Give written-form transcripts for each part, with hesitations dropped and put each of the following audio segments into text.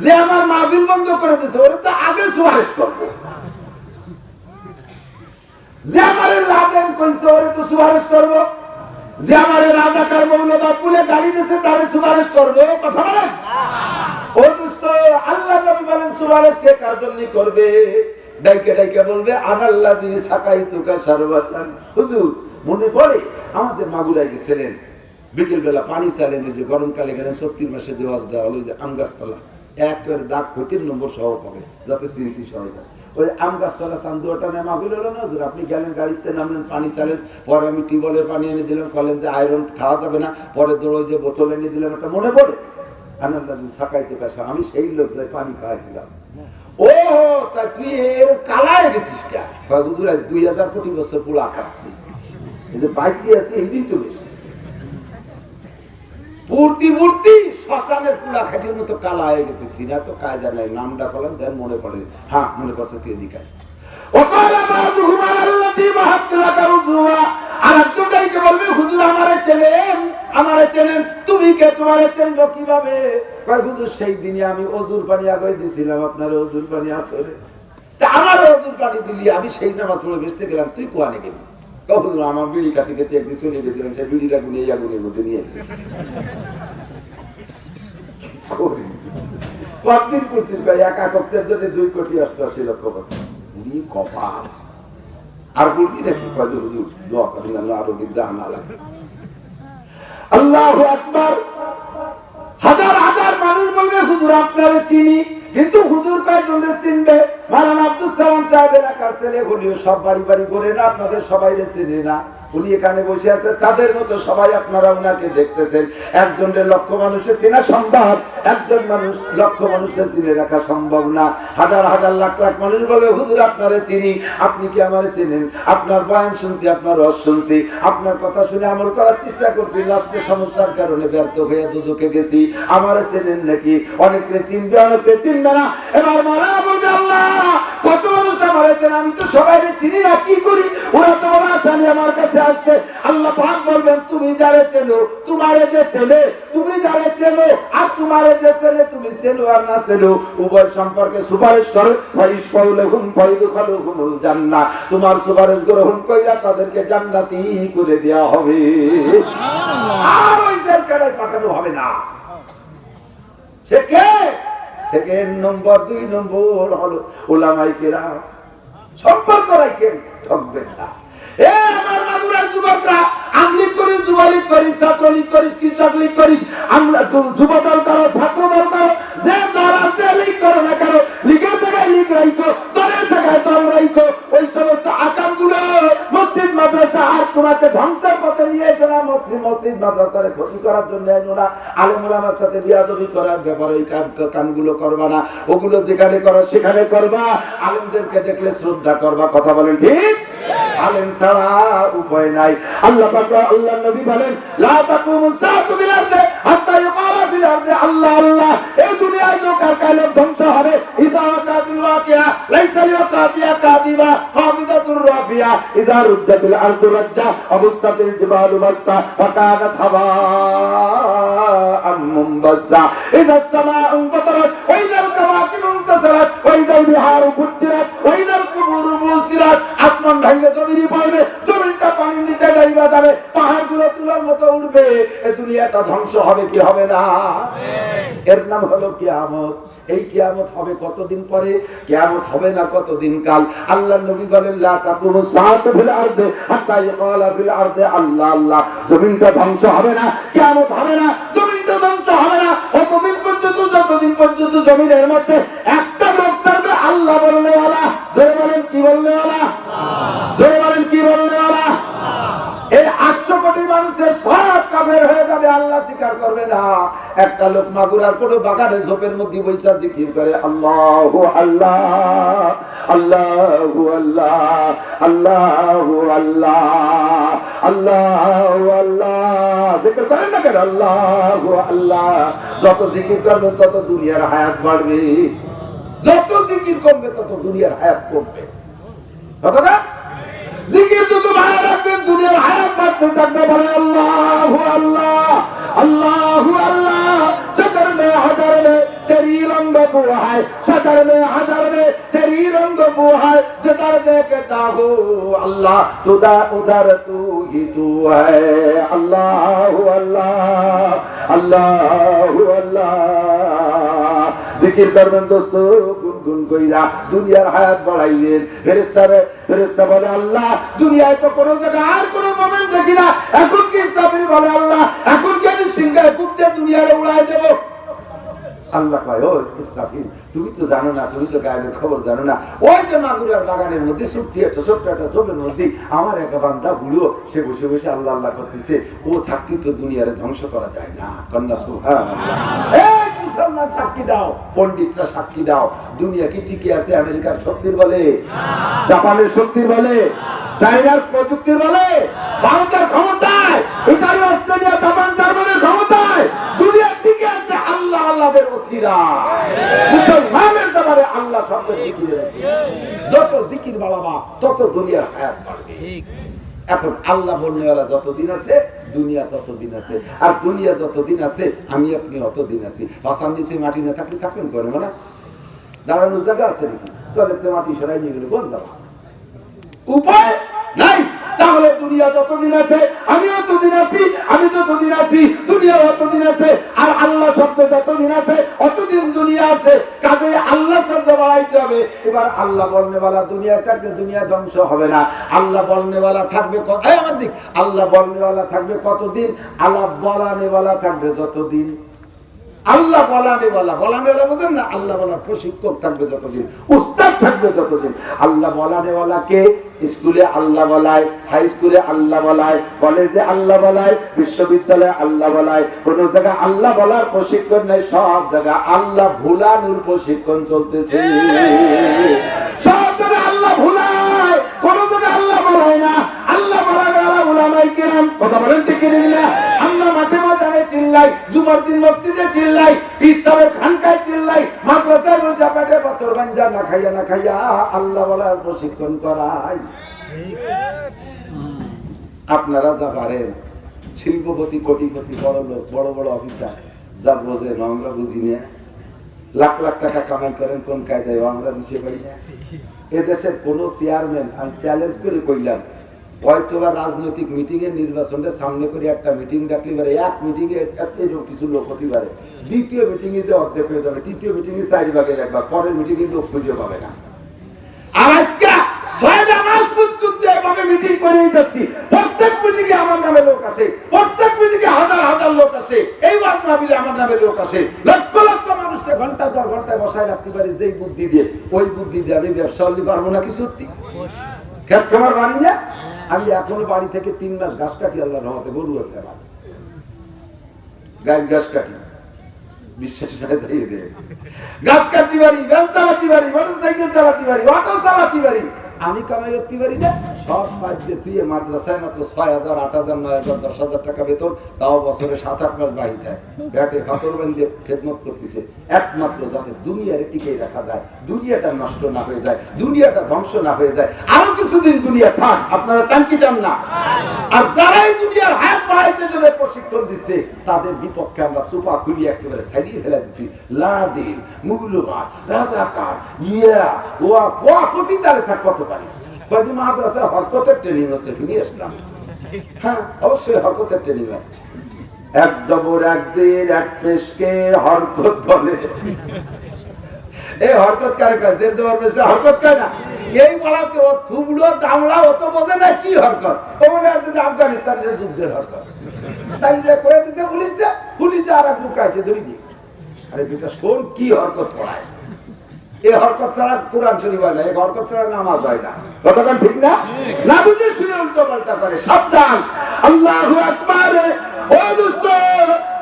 যে আমার মাহফিল বন্ধ করে দিয়েছে ওরে তো আগে সুপারিশ করবো, যে আমার লাদেন কইছে ওরে তো সুপারিশ করবো, যে আমার রাজাকার মৌলবাদ বলে গাড়ি দিয়েছে তারে সুপারিশ করবো। কথা বলেন ও দোস্ত, আল্লাহ নবী বলেন সুপারিশ কে কার জন্য করবে? ডাইকে ডাইকে বলবে আনাল্লাযী সাকাইতুকা শারবাতান। হুজুর মনে পড়ে আমাদের মাগুরায় গেছিলেন, বিকেল বেলা পানি চালেন, যে গরমকালে গেলেন 70 মাসে যে ওয়াজটা হলো যে আম গাছতলা একের দাগ ৩ নম্বর সহজ হবে যাতে স্মৃতি সহজ হয়। ওই আম গাছতলা চান্দুয়াটা নেই মাহফিল হলো না হুজুর, আপনি গেলেন গাড়িতে নামলেন পানি চালেন, পরে আমি টিউবওয়েলের পানি এনে দিলাম, কলেন যে আয়রন খাওয়া যাবে না, পরে দৌড় যে বোতল এনে দিলাম, এটা মনে পড়ে? আনাল্লাযী সাকাইতুকা, আমি সেই লোক যাই পানি খাওয়াইছিলাম। ও তা তুই এর কালায় গেছিস কে? হুজুর 2000 কোটি বছর পোলা খাচ্ছি, এই যে বাইসি আছে এটাই তো বেশি পূর্তি মূর্তি শ্মশানের পোলা খাটির মতো কালা হয়ে গেছে। সিনা তো কায়দা নাই, নামটা করলাম দেন মনে পড়ে। হ্যাঁ মনে পড়ছে, তুই এদিকে তুমি কে? তোমারে চেনবো কিভাবে? হুজুর সেই দিনে আমি অজুর পানি আগে দিছিলাম, আপনার অজুর পানি আসলে আমার অজুর পানি দিলি, আমি সেই নামাজ পড়ে বেসতে গেলাম, তুই কোয়ানে গেলি? হুজুর আমার বিড়ি খাতে খেতে একদিন চলে গেছিলাম, সেই বিড়িটা গুনিয়ে আগুনের মধ্যে নিয়েছে। কতদিন পড়ছিস ভাই? একা কপ্তের জন্য 2,88,00,000 বছর কপাল। আর বলবি নাকি কত হুজুর দোয়া করেন আল্লাহ আরো দিক জাহান না লাগে। আল্লাহু আকবার। হাজার হাজার মানুষ বলবে হুজুর আপনারে চিনি, কিন্তু হুজুর কয়জনে চিনবে? মাওলানা আব্দুল সালাম সাহেব এলাকার ছেলে হলেও সব বাড়ি বাড়ি ঘুরে না, আপনাদের সবাই চেনে না। উনি এখানে বসে আছে, তাদের মতো সবাই আপনারা ওনাকে দেখতেছেন। একজনের লক্ষ মানুষের চেনা সম্ভব, একজন মানুষ লক্ষ মানুষের চিনে রাখা সম্ভব না। হাজার হাজার লাখ লাখ মানুষ বলবে হুজুর আপনারে চিনি, আপনি কি আমারে চেনেন? আপনার বয়ান শুনছি, আপনার রস শুনছি, আপনার কথা শুনে আমল করার চেষ্টা করছি, লাস্টে সমস্যার কারণে ব্যর্থ হয়ে দুজকে গেছি, আমারে চেনেন নাকি? অনেকে চিনবে, অনেকে চিনবে না। এবার মাওলানা বলবে আল্লাহ কত মানুষ আমারে চেনে, আমি তো সবাই চিনি না, কি করি? ওরা তো বলা জানি আমার কাছে আসছে। আল্লাহ পাক বলবেন তুমি যারে চেনো, তোমারে যে চেনে, তুমি যারে চেনো আর তোমারে যে চেনে, তুমি চেনো আর না চেনো উভয় সম্পর্কে সুপারিশ করো। ফাইস পাউলাহুম ফাইদুখালুহুমুল জান্নাহ, তোমার সুপারিশ গ্রহণ কইরা তাদেরকে জান্নাতি করে দেয়া হবে, আর ওই জেলখানায় পাঠানো হবে না। সে কে? সেকেন্ড নম্বর 2 নম্বর হলো উলামায়ে কেরাম। সম্পর্ক রাখেন, ঠকবেন না। এ আমার মাগুরার যুবকরা, আমলিগ করিস, যুবলীগ করিস, ছাত্রলীগ করিস, কৃষক লীগ করিস, আমরা যুবদল করো, ছাত্র দল করো, যে দল আছে লীগ করো না কেন, লীগের জায়গায় লীগ রাখো, দলের জায়গায় দল রাখো। ওই সমস্ত আকামগুলো মসজিদ মাদ্রাসা আর তোমাকে ধ্বংসের পথে নিয়ে এসো না, মসজিদ মাদ্রাসার ক্ষতি করার জন্য এনো না, আলেম ওলামার সাথে বিয়াদবি করার ব্যাপারে ওই কামগুলো করবা না। ওগুলো যেখানে করো সেখানে করবা, আলেমদেরকে দেখলে শ্রদ্ধা করবা। কথা বলেন ঠিক? আলেম ছাড়া উপায় নাই। আল্লাহ পাক আল্লাহর নবী বলেন লা তাকুমুস সাআতু বিল আরদি হাত্তা ইউকালা বিল আরদি আল্লাহ আল্লাহ। এই দুনিয়ায় লোক আর কালে ধ্বংস হবে। ইযা ওয়াকাতিল ওয়াকিয়া লাইসা লিওয়াকাতিয়া কাদিবা খাফিদাতুর রাফিয়া ইযা রুজ্জাতিল আরদু রাজ্জা আবসাতিল জিবালু বাসসা ফাকানাত হাওয়াআম মুনবাসসা ইযা সামাউ ফাতারাত ওয়া ইযাল কাওয়াকিবু ইনতাসারাত ওয়া ইযাল বিহারু ফুজ্জিরাত ওয়া ইযাল কুবুরু বুসিরাত। আসমান ভেঙে জমিনে পড়বে, জমিনটা পানির নিচে ডাইবা যাবে, পাহাড়গুলো তুলার মতো উঠবে, এই দুনিয়াটা ধ্বংস হবে কি হবে না? এর নাম হলো কিয়ামত। এই কিয়ামত হবে কতদিন পরে? কিয়ামত হবে না কতদিন কাল। আল্লাহর নবী বলেন লা তাকুমুস সাআতু ফিল আরদি হাত্তা ইয়াকালা ফিল আরদি আল্লাহ আল্লাহ। জমিনটা ধ্বংস হবে না, কিয়ামত হবে না, জমিনটা ধ্বংস হবে না ততদিন পর্যন্ত যতদিন পর্যন্ত জমিনের মধ্যে একটা লোক থাকবে আল্লাহ বলনেওয়ালা। ধরে বলেন কি বলনেওয়ালা? ধরে বলেন কি বলনেওয়ালা? এই 800 কোটি মানুষের সব কাফের হয়ে যাবে, আল্লাহ স্বীকার করবে না। একটা লোক মাগুরার কোনো বাগানে ঝোপের মধ্যে বৈশা জিকির করে আল্লাহু আল্লাহ আল্লাহু আল্লাহ আল্লাহু আল্লাহ আল্লাহু আল্লাহ জিকির করেন না কেন? আল্লাহু আল্লাহ। যত জিকির করবে তত দুনিয়ার হায়াত বাড়বে, যত জিকির করবে তত দুনিয়ার হায়াত কমবে। কতটা জিকির যত ভালো রাখবেন দুনিয়ার হায়াত বাড়তে থাকবে। বলে আল্লাহু আল্লাহ আল্লাহু আল্লাহ। 1000 মে तेरी रंग वो है, सदर में हजार में तेरी रंग वो है, जिधर देखता हो अल्लाह तुदा उधर तू ही तू है। अल्लाह अल्लाह अल्लाह अल्लाह जिकिर करবেন দোস্ত, গুনগুন কইরা দুনিয়ার হায়াত বাড়াইবেন। ফেরেশতা বলে আল্লাহ দুনিয়ায় তো কোনো জায়গায় আর কোনো মোমেন্ট দেখি না, এখন কি ইসরাফিল বলে আল্লাহ এখন কি আমি সিংহায় ফুটতে দুনিয়ারে উড়াই দেব? আল্লাহ কয় ও ইসরাফিল তুমি তো জানো না, তুমি তো গায়েবের খবর জানো না, ওই যে মাগুরার বাগানের মধ্যে ছোট্ট একটা জমির মধ্যে আমার এক বান্দা বুড়ো সে বসে বসে আল্লাহ আল্লাহ করতেছে, ও থাকতে তো দুনিয়ারে ধ্বংস করা যায় না। কন্যা সুবহানাল্লাহ। এই মুসলমান সাক্ষী দাও, পণ্ডিতরা সাক্ষী দাও, দুনিয়া কি টিকে আছে আমেরিকার শক্তির বলে, জাপানের শক্তির বলে, চায়নার প্রযুক্তির বলে, ভারতের ক্ষমতায়, ইতালি অস্ট্রেলিয়া জাপান জার্মানির ক্ষমতায়? দুনিয়া টিকে আছে আল্লাহ আল্লাহদের ওসিলায়। মুসলমানের জবানে আল্লাহ শব্দ জিকির আছে, যত জিকির বাড়াবা তত দুনিয়ার হায়াত বাড়বে। এখন আল্লাহ বলনেওয়ালা যতদিন আছে দুনিয়া ততদিন আছে, আর দুনিয়া যতদিন আছে আমি আপনি অতদিন আছি। পাশার নিচে মাটি না থাকলে থাকবেন কেন? না দাঁড়ানোর জায়গা আছে নাকি? তাহলে মাটি সরাই নিয়ে গেলে কোন যাবা? উপায় নাই। তাহলে দুনিয়া যতদিন আছে আমি অতদিন আছি, আমি যতদিন আছি দুনিয়া অতদিন আছে, আর আল্লাহ শব্দ যতদিন আছে অতদিন দুনিয়া আছে। কাজে আল্লাহ শব্দ বাড়াইতে হবে। এবার আল্লাহ বলনেওয়ালা দুনিয়া থাকবে, দুনিয়া ধ্বংস হবে না। আল্লাহ বলনেওয়ালা থাকবে আমার দিক, আল্লাহ বলনেওয়ালা থাকবে কতদিন? আল্লাহ বলানেওয়ালা থাকবে যতদিন। আল্লাহ বলানেওয়ালা বোঝেন না, আল্লাহ বলার প্রশিক্ষক থাকবে যতদিন, উস্তাদ থাকবে যতদিন। আল্লাহ বলানেওয়ালাকে স্কুলে আল্লাহ বলায়, হাই স্কুলে আল্লাহ বলায়, কলেজে আল্লাহ বলায়, বিশ্ববিদ্যালয়ে আল্লাহ বলায়। কোন জায়গায় আল্লাহ বলার প্রশিক্ষণ নেই, সব জায়গায় আল্লাহ ভুলানোর প্রশিক্ষণ চলতেছে। সব জায়গায় আল্লাহ ভুলায়, কোন জায়গায় আল্লাহ বলায় না। আল্লাহ বলানেওয়ালা উলামায়ে কেরাম, কথা বলেন ঠিক না? আমরা মাঠে মাঝারে চিল্লাই, জুমার দিন মসজিদে চিল্লাই, পীর সাহেবের খানকায় চিল্লাই, মাদ্রাসায় রোজা পেটে পাথর বাঞ্জা না খাইয়া আল্লাহ বলার প্রশিক্ষণ করাই। আপনারা যা পারেন, শিল্পপতি কোটিপতি বড় লোক বড় বড় অফিসার যা বোঝেন আমরা বুঝি না, লাখ লাখ টাকা কামাই করেন কোন কায়দায় আমরা দিতে পারি না। এদেশের কোন চেয়ারম্যান, আমি চ্যালেঞ্জ করে কইলাম, হয়তোবা রাজনৈতিক মিটিং এর নির্বাচনটা সামনে করে একটা মিটিং ডাকলে পারে, এক মিটিং এ কিছু লোক হতে পারে, দ্বিতীয় মিটিং এ যে অর্ধেক হয়ে যাবে, তৃতীয় মিটিং এ 4 ভাগের 1 ভাগ, পরের মিটিং এ লোক খুঁজে পাবে না। আর আজকে 6টা মাস পর্যন্ত এভাবে মিটিং করে যাচ্ছি, প্রত্যেক মিটিং এ আমার নামে লোক আসে, প্রত্যেক মিটিং এ হাজার হাজার লোক আসে, এই ওয়াজ মাহফিলে আমার নামে লোক আসে, লক্ষ লক্ষ মানুষকে ঘন্টার পর ঘন্টায় বসায় রাখতে পারি। যেই বুদ্ধি দিয়ে, ওই বুদ্ধি দিয়ে আমি ব্যবসা করতে পারবো না কি? সত্যি ক্ষেত খামার বাড়ি না, আমি এখনো বাড়ি থেকে 3 মাস ঘাস কাটি, আল্লাহর রহমতে গরু আছে আমার, গায়ের ঘাস কাটি, বিশ্বাসী সাথে চাইয়ে দেয়, গাছ কাটতে পারি, ভ্যান চালাতে পারি, মোটরসাইকেল চালাতে পারি, অটো চালাতে পারি। আমি কামাই করতে পারি না? সব বাদ দিয়ে তুই মাদ্রাসায় মাত্র 6,000 8,000 9,000 10,000 টাকা বেতন, তাও বছরে 7-8 মাস বাহি দেয়, ব্যাটে হাতর বেঁধে খেদমত করতেছে, একমাত্র যাতে দুনিয়ারে টিকে রাখা যায়, দুনিয়াটা নষ্ট না হয়ে যায়, দুনিয়াটা ধ্বংস না হয়ে যায়। আরো কিছুদিন দুনিয়া থাক, আপনারা টাঙ্কি চান না? আর যারাই দুনিয়ার হাত বাড়াইতে জন্য প্রশিক্ষণ দিচ্ছে তাদের বিপক্ষে আমরা সুপা খুলিয়ে একেবারে সাইলিয়ে ফেলে দিচ্ছি। লাদেন, মুগলমান, রাজাকার, ওয়া প্রতিতারে থাক কত পারি। কয়েকদি মাদ্রাসায় হরকতের ট্রেনিং হচ্ছে, শুনিয়ে আসলাম। হ্যাঁ অবশ্যই হরকতের ট্রেনিং হয়। এক জবর এক জের এক পেশকে হরকত বলে। এই হরকত কারে কয়? জের জবর পেশ হরকত কয় না? এই বলাচ্ছে ও থুবড়ো দামড়া, ও তো বোঝে না কি হরকত। ও মনে হচ্ছে যে আফগানিস্তানের যুদ্ধের হরকত। তাই যে কয়ে দিচ্ছে পুলিশে আর এক বুকাইছে ধরে দিয়েছে। আরে দুটা শোন কি হরকত পড়ায়। এই হরকত ছাড়া কোরআন শরীফ হয় না, এই হরকত ছাড়া নামাজ হয় না। কথাটা ঠিক না? না বুঝে শুনে উল্টো পাল্টা করে। সাবধান, আল্লাহু আকবার। ও দোস্ত,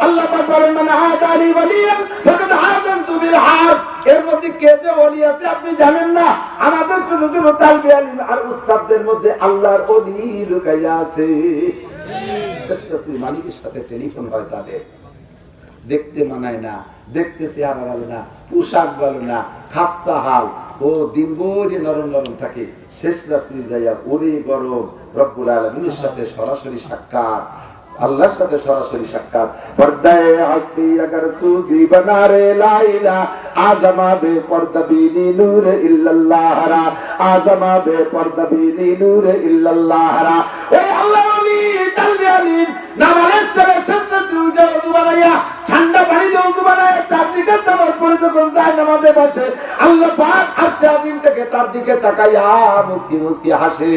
আল্লাহ পাক বলেন মানে আদালি ওয়ালিয়ান ফাকাদ আযানতু বিল হারব। এর মধ্যে কে যে ওলি আছে আপনি জানেন না? আমাদের ছোট ছোট তালবে আলিম আর উস্তাদদের মধ্যে আল্লাহর ওলি লুকাইয়া আছে। তুই মালিকের সাথে টেলিফোন হয় তাদের, দেখতে মানায় না, দেখতে চেহারা ভালো না, পোশাক ভালো না, খাস্তা হাল, ও দিনভর নরম নরম থাকে, শেষ রাত্রি যাইয়া ওরে গরম, রব্বুল আলামিনের সাথে সরাসরি সাক্ষাৎ, আল্লাহর সাথে সরাসরি সাক্ষাৎ। পর্দায়ে হস্তি अगर सूजी बना रे लाइला आजमा बे पर्दा बीनी नूर इल्लल्लाह रा आजमा बे पर्दा बीनी नूर इल्लल्लाह रा। ए अल्लाह वली तलबी आलिम নামাজ সারা সত্য তুজা ওযু বানায়া ঠান্ডা পানি দিয়ে ওযু বানায়া চারদিকে নামাজ পড়ে যখন যায় নামাজে বসে আল্লাহ পাক আরশে আজিম থেকে তার দিকে তাকায়া মুস্কি মুস্কি হাসে।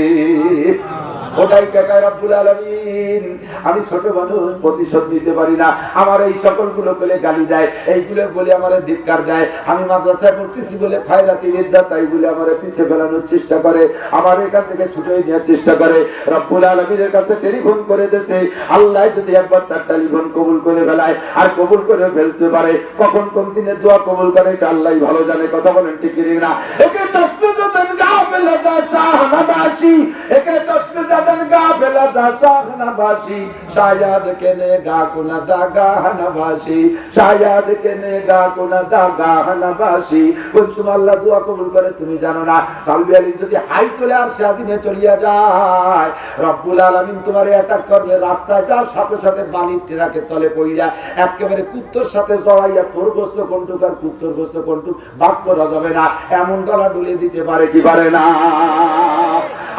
ওটাই কাকা রব্বুল আলামিন। আমি ছোট মানুষ প্রতিশোধ নিতে পারি না, আমার এই সকলগুলো বলে গালি দেয়, এইগুলো বলে আমারে ধিক্কার দেয়। আমি মাদ্রাসায় পড়তেছি বলে খয়রাতি বিদ্যা তাই বলে আমারে পিছে ফেলানোর চেষ্টা করে, আমার এখান থেকে ছুটিয়ে নেওয়ার চেষ্টা করে। রব্বুল আলামিনের কাছে টেলিফোন করে দিয়েছে, আল্লাহ যদি একবার তার টেলিফোন কবুল করে ফেলায় আর কবুল করে ফেলতে পারে, কখন কোন দিনে দোয়া কবুল করে এটা আল্লাহই ভালো জানে। কথা বলেন ঠিক কি না? একে চশমে যতন গাফেল যা শাহনাবাসী, একে চশমে যতন গাফেল যা শাহনাবাসী, শায়াদ কেনে গা কোনা দাগা হানাবাসী, শায়াদ কেনে গা কোনা দাগা হানাবাসী। কোন সময় আল্লাহ দোয়া কবুল করে তুমি জানো না। তালবি আলিম যদি হাই তোলে আর শাজিমে চলিয়া যায়, রব্বুল আলামিন তোমারে অ্যাটাক করবে রাস্তায়, যার সাথে সাথে বালির ট্রাকে তলে পড়িয়া একেবারে কুত্তর সাথে জড়াইয়া তোর গোস্ত কোনটুক আর কুত্তর গোস্ত কোনটুক ভাগ করা যাবে না, এমন গলা ডুলিয়ে দিতে পারে কি পারে না।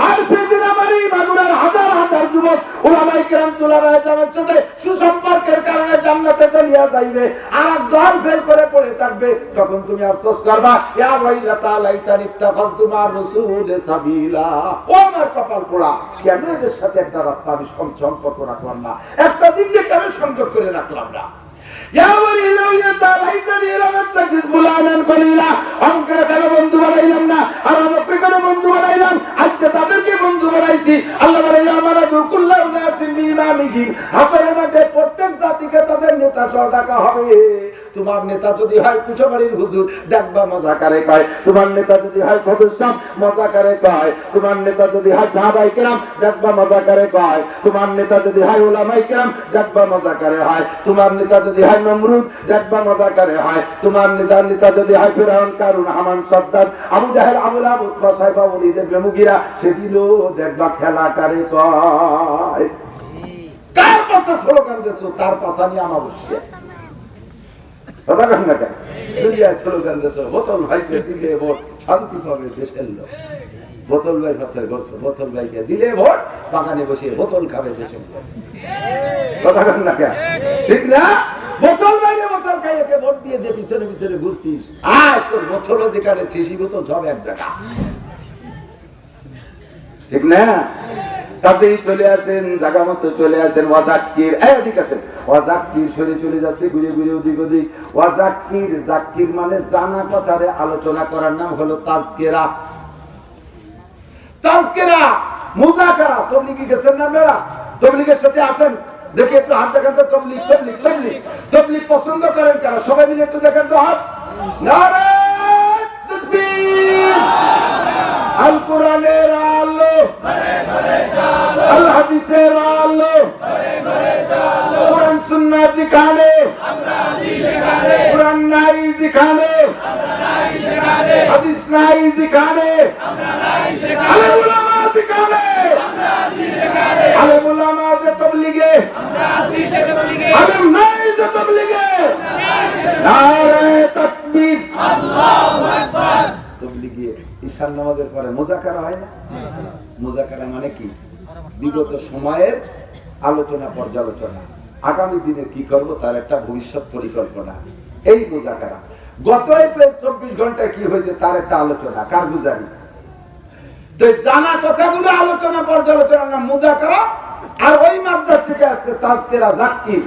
আর সেদিন আমার এই মাগুরার হাজার হাজার যুবক উলামায়ে কিরাম তুলাবায়ে জামাতের সাথে সুসম্পর্কের কারণে জান্নাতে চলিয়া যাইবে, আর দল ফেল করে পড়ে থাকবে। তখন তুমি আফসোস করবা, ইয়া ওয়াইলাতা লাইতানি ইত্তাখাযতু মা রাসূল সাবিলা। ও আমার কপাল পোড়া, কেন এদের সাথে একটা রাস্তা আমি সম্পর্ক রাখলাম না, একটা দিন যে কেন সংযোগ করে রাখলাম না। বন্ধু বানাইলাম না, আর আমার কেন বন্ধু বানাইলাম, আজকে তাদেরকে বন্ধু বানাইছি। আল্লাহ হাসরের মাঠে প্রত্যেক জাতিকে তাদের নেতা সহ ডাকা হবে। তোমার নেতা যদি হয় কুশবাড়ির হুজুর, দেখবা মজা করে কয়। তোমার নেতা যদি হয় সদস্য, মজা করে কয়। তোমার নেতা যদি হয় সাহাবায়ে কেরাম, দেখবা মজা করে কয়। তোমার নেতা যদি হয় উলামায়ে কেরাম, দেখবা মজা করে হয়। তোমার নেতা যদি হয় নমরুদ, দেখবা মজা করে হয়। তোমার নেতা যদি হয় ফিরআউন, কারুন, হামান, সাদ্দাত, আবু জাহেল, আবু লাহাব, উতবা, সাইবা, ওলীদ ইবনে মুগীরা, সেদিনও দেখবা খেলা করে কয়। কার পাশে স্লোগান দেছো তার পাশা নিয়ে আমাবস্যা। কথা কন না কেন? দুনিয়ায় স্লোগান দেছো বোতল ভাইকে দিলে ভোট শান্তি পাবে দেশের লোক। বোতল ভাই ফাঁসের করছো, বোতল ভাইকে দিলে ভোট, বাগানে বসে বোতল খাবে দেশের লোক। কথা কন না কেন? ঠিক না? বোতল বাইরে বোতল খাই একে ভোট দিয়ে দে, পিছনে পিছনে ঘুরছিস। আর তোর বোতলও যেখানে শিশি বোতল সব এক জায়গা। ঠিক না? কাজেই চলে আসেন, জায়গা মতো চলে আসেন। ওয়াজাক্কির, এদিকে আসেন। ওয়াজাক্কির সরে চলে যাচ্ছে ঘুরে ঘুরে ওদিক ওদিক। ওয়াজাক্কির, জাক্কির মানে জানা কথারে আলোচনা করার নাম হলো তাজকিরা। তাজকিরা, মুযাকারা। তবলিগি গেছেন না আপনারা? তবলিগের সাথে আছেন? দেখি একটু হাত দেখান তো। তবলিগ তবলিগ তবলিগ তবলিগ পছন্দ করেন কারা? সবাই মিলে একটু দেখেন তো হাত। নারে তাকবীর। আল কোরআনের আলো ঘরে ঘরে জালো, আল হাদিসের আলো ঘরে ঘরে জালো। কোরআন সুন্নাহ যেখানে আমরা আছি সেখানে, কোরআন নাই যেখানে আমরা নাই সেখানে, হাদিস নাই যেখানে আমরা নাই সেখানে, আলেম উলামা যেখানে আমরা আছি সেখানে, আলেম উলামা যে তবলিগে আমরা আছি সে তবলিগে, আলেম নাই যে তবলিগে আমরা নাই সে তবলিগে। নারে তাকবীর, আল্লাহু আকবার। তবলিগে ঈশার নামাজের পরে মুযাকারা হয় না? মুযাকারা মানে কি? বিগত সময়ের আলোচনা, পর্যালোচনা, আগামী দিনে কি করব তার একটা ভবিষ্যৎ পরিকল্পনা, এই মুযাকারা। গত 24 ঘন্টায় কি হয়েছে তার একটা আলোচনা, কারগুজারি। তো জানা কথাগুলো আলোচনা, পর্যালোচনা নাম মুযাকারা। আর ওই মাদ্রাস থেকে আসছে তাজকিরা, জাক্কির।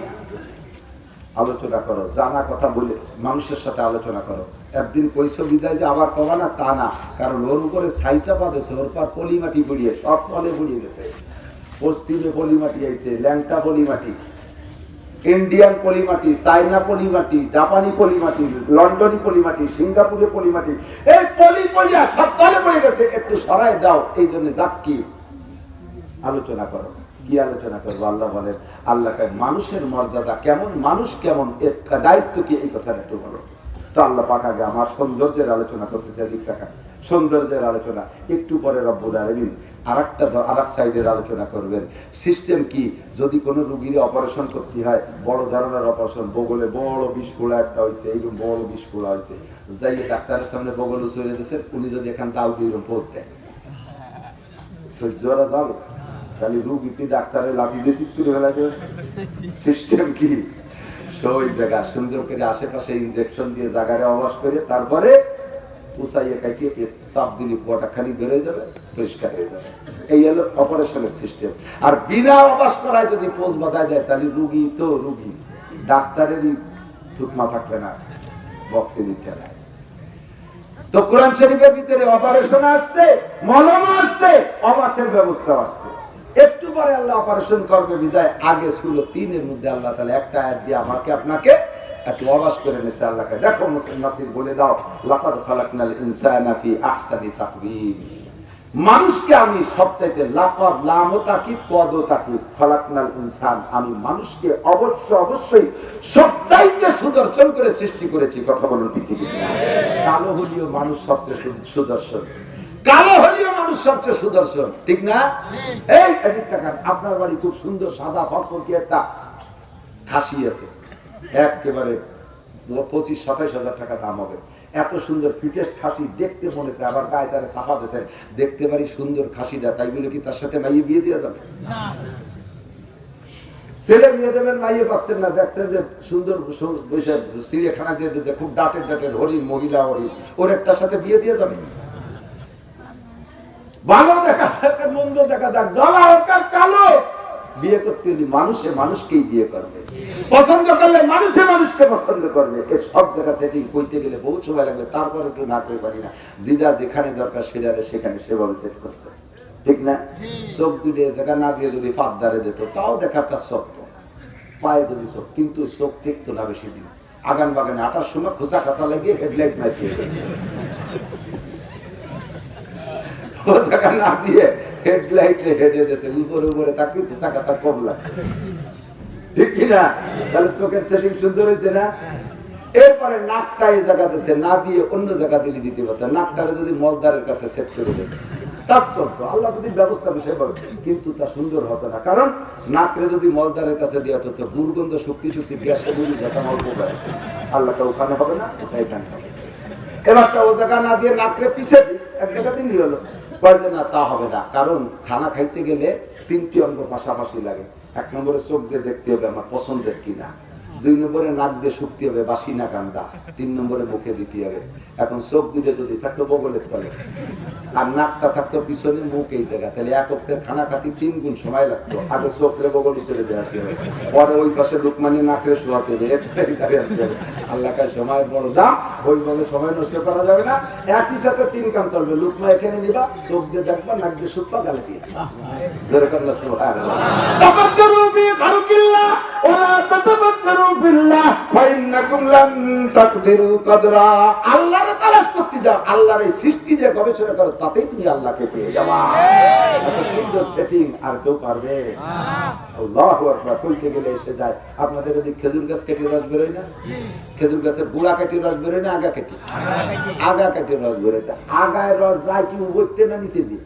আলোচনা করো, জানা কথা বলে মানুষের সাথে আলোচনা করো। একদিন কইছো বিদায় যে আবার কবা না তা না, কারণ ওর উপরে ছাইচাপা দিয়েছে, ওর পর পলিমাটি পড়িয়ে সব ফলে পড়িয়ে গেছে। পশ্চিমে পলিমাটি আইছে, ল্যাংটা পলিমাটি, ইন্ডিয়ান পলিমাটি, চাইনা পলিমাটি, জাপানি পলিমাটি, লন্ডনী পলিমাটি, সিঙ্গাপুরে পলিমাটি, এই পলি পলিয়া সব তলে পড়ে গেছে। একটু সরাই দাও। এই জন্য জাক্কির। আলোচনা করো। কি আলোচনা করবো? আল্লাহ বলেন, আল্লাহকে মানুষের মর্যাদা কেমন, মানুষ কেমন, এর দায়িত্ব কি, এই কথাটা একটু বলো। তো আল্লাহ পাক আগে আমার সৌন্দর্যের আলোচনা করতেছে, এদিক টাকা সৌন্দর্যের আলোচনা, একটু পরে রব্বুল আলামিন আরেক সাইডের আলোচনা করবেন। সিস্টেম কি, যদি কোনো রুগীর অপারেশন করতে হয়, বড় ধরনের অপারেশন, বগলে বড় বিস্ফোড়া একটা হয়েছে, এইরকম বড় বিস্ফোড়া হয়েছে, যাই ডাক্তারের সামনে বগল উচড়ে দিয়েছে, উনি যদি এখান দাও দিয়ে পোজ দেয়, সহ্যরা যাবে? তাহলে রুগীতে ডাক্তারের লাঠি দিয়ে চিৎ করে ফেলা যাবে। সিস্টেম কি, ওই জায়গা সুন্দর করে আশেপাশে ইনজেকশন দিয়ে জায়গায় অবাস করে তারপরে উসাইয়ে কাটিয়ে চাপ দিলে পোয়াটা খালি বেড়ে যাবে, পরিষ্কার হয়ে যাবে। এই হলো অপারেশনের সিস্টেম। আর বিনা অবাস করায় যদি পোজ বাঁধায় দেয়, তাহলে রুগী তো রুগী, ডাক্তারেরই থুতমা থাকবে না, বক্সে দিতে না। তো কোরআন শরীফের ভিতরে অপারেশন আসছে, মলম আসছে, অবাসের ব্যবস্থা আসছে। একটু পরে আল্লাহ অপারেশন করবে বিদায়, আগে সূরা ৩-এর মধ্যে আল্লাহ তাআলা একটা আয়াত দিয়ে আমাকে আপনাকে একটু অবাস করে নিছে। আল্লাহকে দেখো নাসির বলে দাও, লাকাদ খালাকনাল ইনসানা ফি আহসানি তাকওয়িম, মানুষকে আমি সবচাইতে, লাকাদ লাম ও তাকিদ কদ ও তাকিদ, খালাকনাল ইনসান, আমি মানুষকে অবশ্যই সবচাইতে সুদর্শন করে সৃষ্টি করেছি। কথা বলুন ঠিক ঠিক? কালো হলিও মানুষ সবচেয়ে সুদর্শন, কালো হলিও মানুষ সবচেয়ে সুদর্শন, ঠিক না? এই এদিক তাকান, আপনার বাড়ি খুব সুন্দর সাদা ফকফকি একটা খাসি আছে, একেবারে 25-27 হাজার টাকা দাম হবে, এত সুন্দর ফিটেস্ট খাসি, দেখতে মনে হচ্ছে, আবার গায়ে তারা সাফা দিয়েছেন, দেখতে পারি সুন্দর খাসিটা, তাই বলে কি তার সাথে মাইয়ে বিয়ে দেওয়া যাবে? ছেলে বিয়ে দেবেন, মাইয়ে পাচ্ছেন না, দেখছেন যে সুন্দর চিড়িয়াখানা যে খুব ডাটের হরিণ, মহিলা হরিণ, ওর একটার সাথে বিয়ে দিয়ে যাবে? ভালো দেখা যাক, মন্দ দেখা যাক, গলা হোক আর কালো, বিয়ে করতে হলে মানুষকেই বিয়ে করবে, পছন্দ করলে মানুষকে পছন্দ করবে। এই সব জায়গা সেটিং করতে গেলে বহু সময় লাগবে, তারপর একটু না করে পারি না, যেটা যেখানে দরকার সেখানে সেভাবে সেট করছে, ঠিক না? চোখ দুটো জায়গা না দিয়ে যদি ফাঁদদারে দিত, তাও দেখার কাজ শক্ত, পায়ে যদি চোখ, কিন্তু চোখ টিকতো না বেশি দিন। আগান বাগানে আটার সময় খোঁচা খাঁচা লাগিয়ে হেডলাইট মারিয়ে না দিয়ে হেডলাইট হেডে দিয়েছে, উপরে তাকে খোঁচা খাঁচা করলাম, ঠিক কিনা? তাহলে চোখের সেটিং সুন্দর হয়েছে না? এরপরে নাকটা এই জায়গা দিয়েছে, না দিয়ে অন্য জায়গা দিলে দিতে পারত, নাকটারে যদি মলদারের কাছে সেট করে দেয়, কাজ চলতো, আল্লাহ যদি ব্যবস্থা বিষয় বলে, কিন্তু তা সুন্দর হতো না, কারণ নাকরে যদি মলদারের কাছে দেওয়া হতো, দুর্গন্ধ শক্তি গ্যাসে বুঝি যেতাম অল্প করে, আল্লাহটা ওখানে হবে না, এখানে হবে। এবার তা ও জায়গা না দিয়ে নাকরে পিছিয়ে দিই, এক জায়গা দিনই হলো, কয় যে না তা হবে না, কারণ খানা খাইতে গেলে 3টি অঙ্গ পাশাপাশি লাগে। 1 নম্বরে চোখ দিয়ে দেখতে হবে আমার পছন্দের কিনা, 2 নম্বরে নাক দিয়ে শুকতে হবে বাসি না গান্দা, 3 নম্বরে মুখে দিতে হবে। এখন চোখ দুটো যদি থাকতো বগলের তলে, আর নাকটা থাকতো পিছনে, মুখ এই জায়গা, তাহলে এক অক্টের খানা খাতি 3 গুণ সময় লাগতো। আগে চোখরে বগলে ছেড়ে দেওয়াতে হবে, পরে ওই পাশে লুকমানি নাকরে শোয়াতে হবে, আল্লাহ কাছে সময় বড় দাম, ওইভাবে সময় নষ্ট করা যাবে না। একই সাথে 3 কাম চলবে, লুকমা এখানে নিবা, চোখ দিয়ে দেখবা, নাক দিয়ে শুকবা, গালে দিয়ে যেরকম না সুবহানাল্লাহ। তাফাক্কারু ফি খালকিল্লাহ ওয়া তাতাফাক্কারু বিল্লাহ ফাইন্নাকুম লান তাকদিরু কদরা। আল্লাহরে তালাশ করতে যাও, আল্লাহর এই সৃষ্টি যে গবেষণা করো, তাতেই তুমি আল্লাহকে পেয়ে যাবা। এত সুন্দর সেটিং আর কেউ পারবে? আল্লাহু আকবার। কইতে গেলে এসে যায়। আপনাদের এদিকে খেজুর গাছ কেটে রস বেরোয় না? খেজুর গাছের গুড়া কেটে রস বেরোয় না আগা কেটে? আগা কেটে রস বেরোয়। আগায় রস যায় কি উপরতে না নিচে দিয়ে?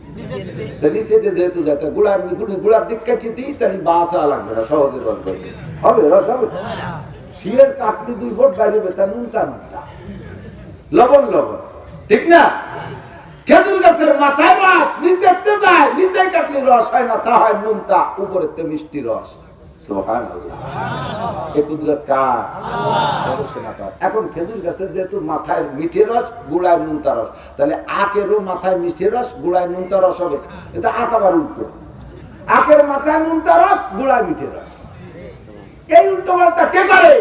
নিচে দিয়ে যেহেতু যায়, গুড়ার দিক কেটে দিই, তাহলে বাঁচা লাগবে না, সহজে রস বেরোবে, হবে রস হবে। শিয়ের কাটলি 2 ফুট বাইরে বেতা, নুনটা লবণ, ঠিক না? খেজুর গাছের মাথায় রস নিচেতে যায়, নিচে কাটলে রস হয় না, তা হয় নুনতা, উপরেতে মিষ্টি রস। সুবহানাল্লাহ। এই কুদরত কার? আল্লাহ। এখন খেজুর গাছের যেহেতু মাথায় মিঠে রস, গুড়ায় নুনতা রস, তাহলে আখেরও মাথায় মিষ্টি রস, গুড়ায় নুনতা রস হবে। এটা আখ আবার উল্টো, আখের মাথায় নুনতা রস, গুড়ায় মিঠে রস। এই উল্টো পাল্টা কে করে?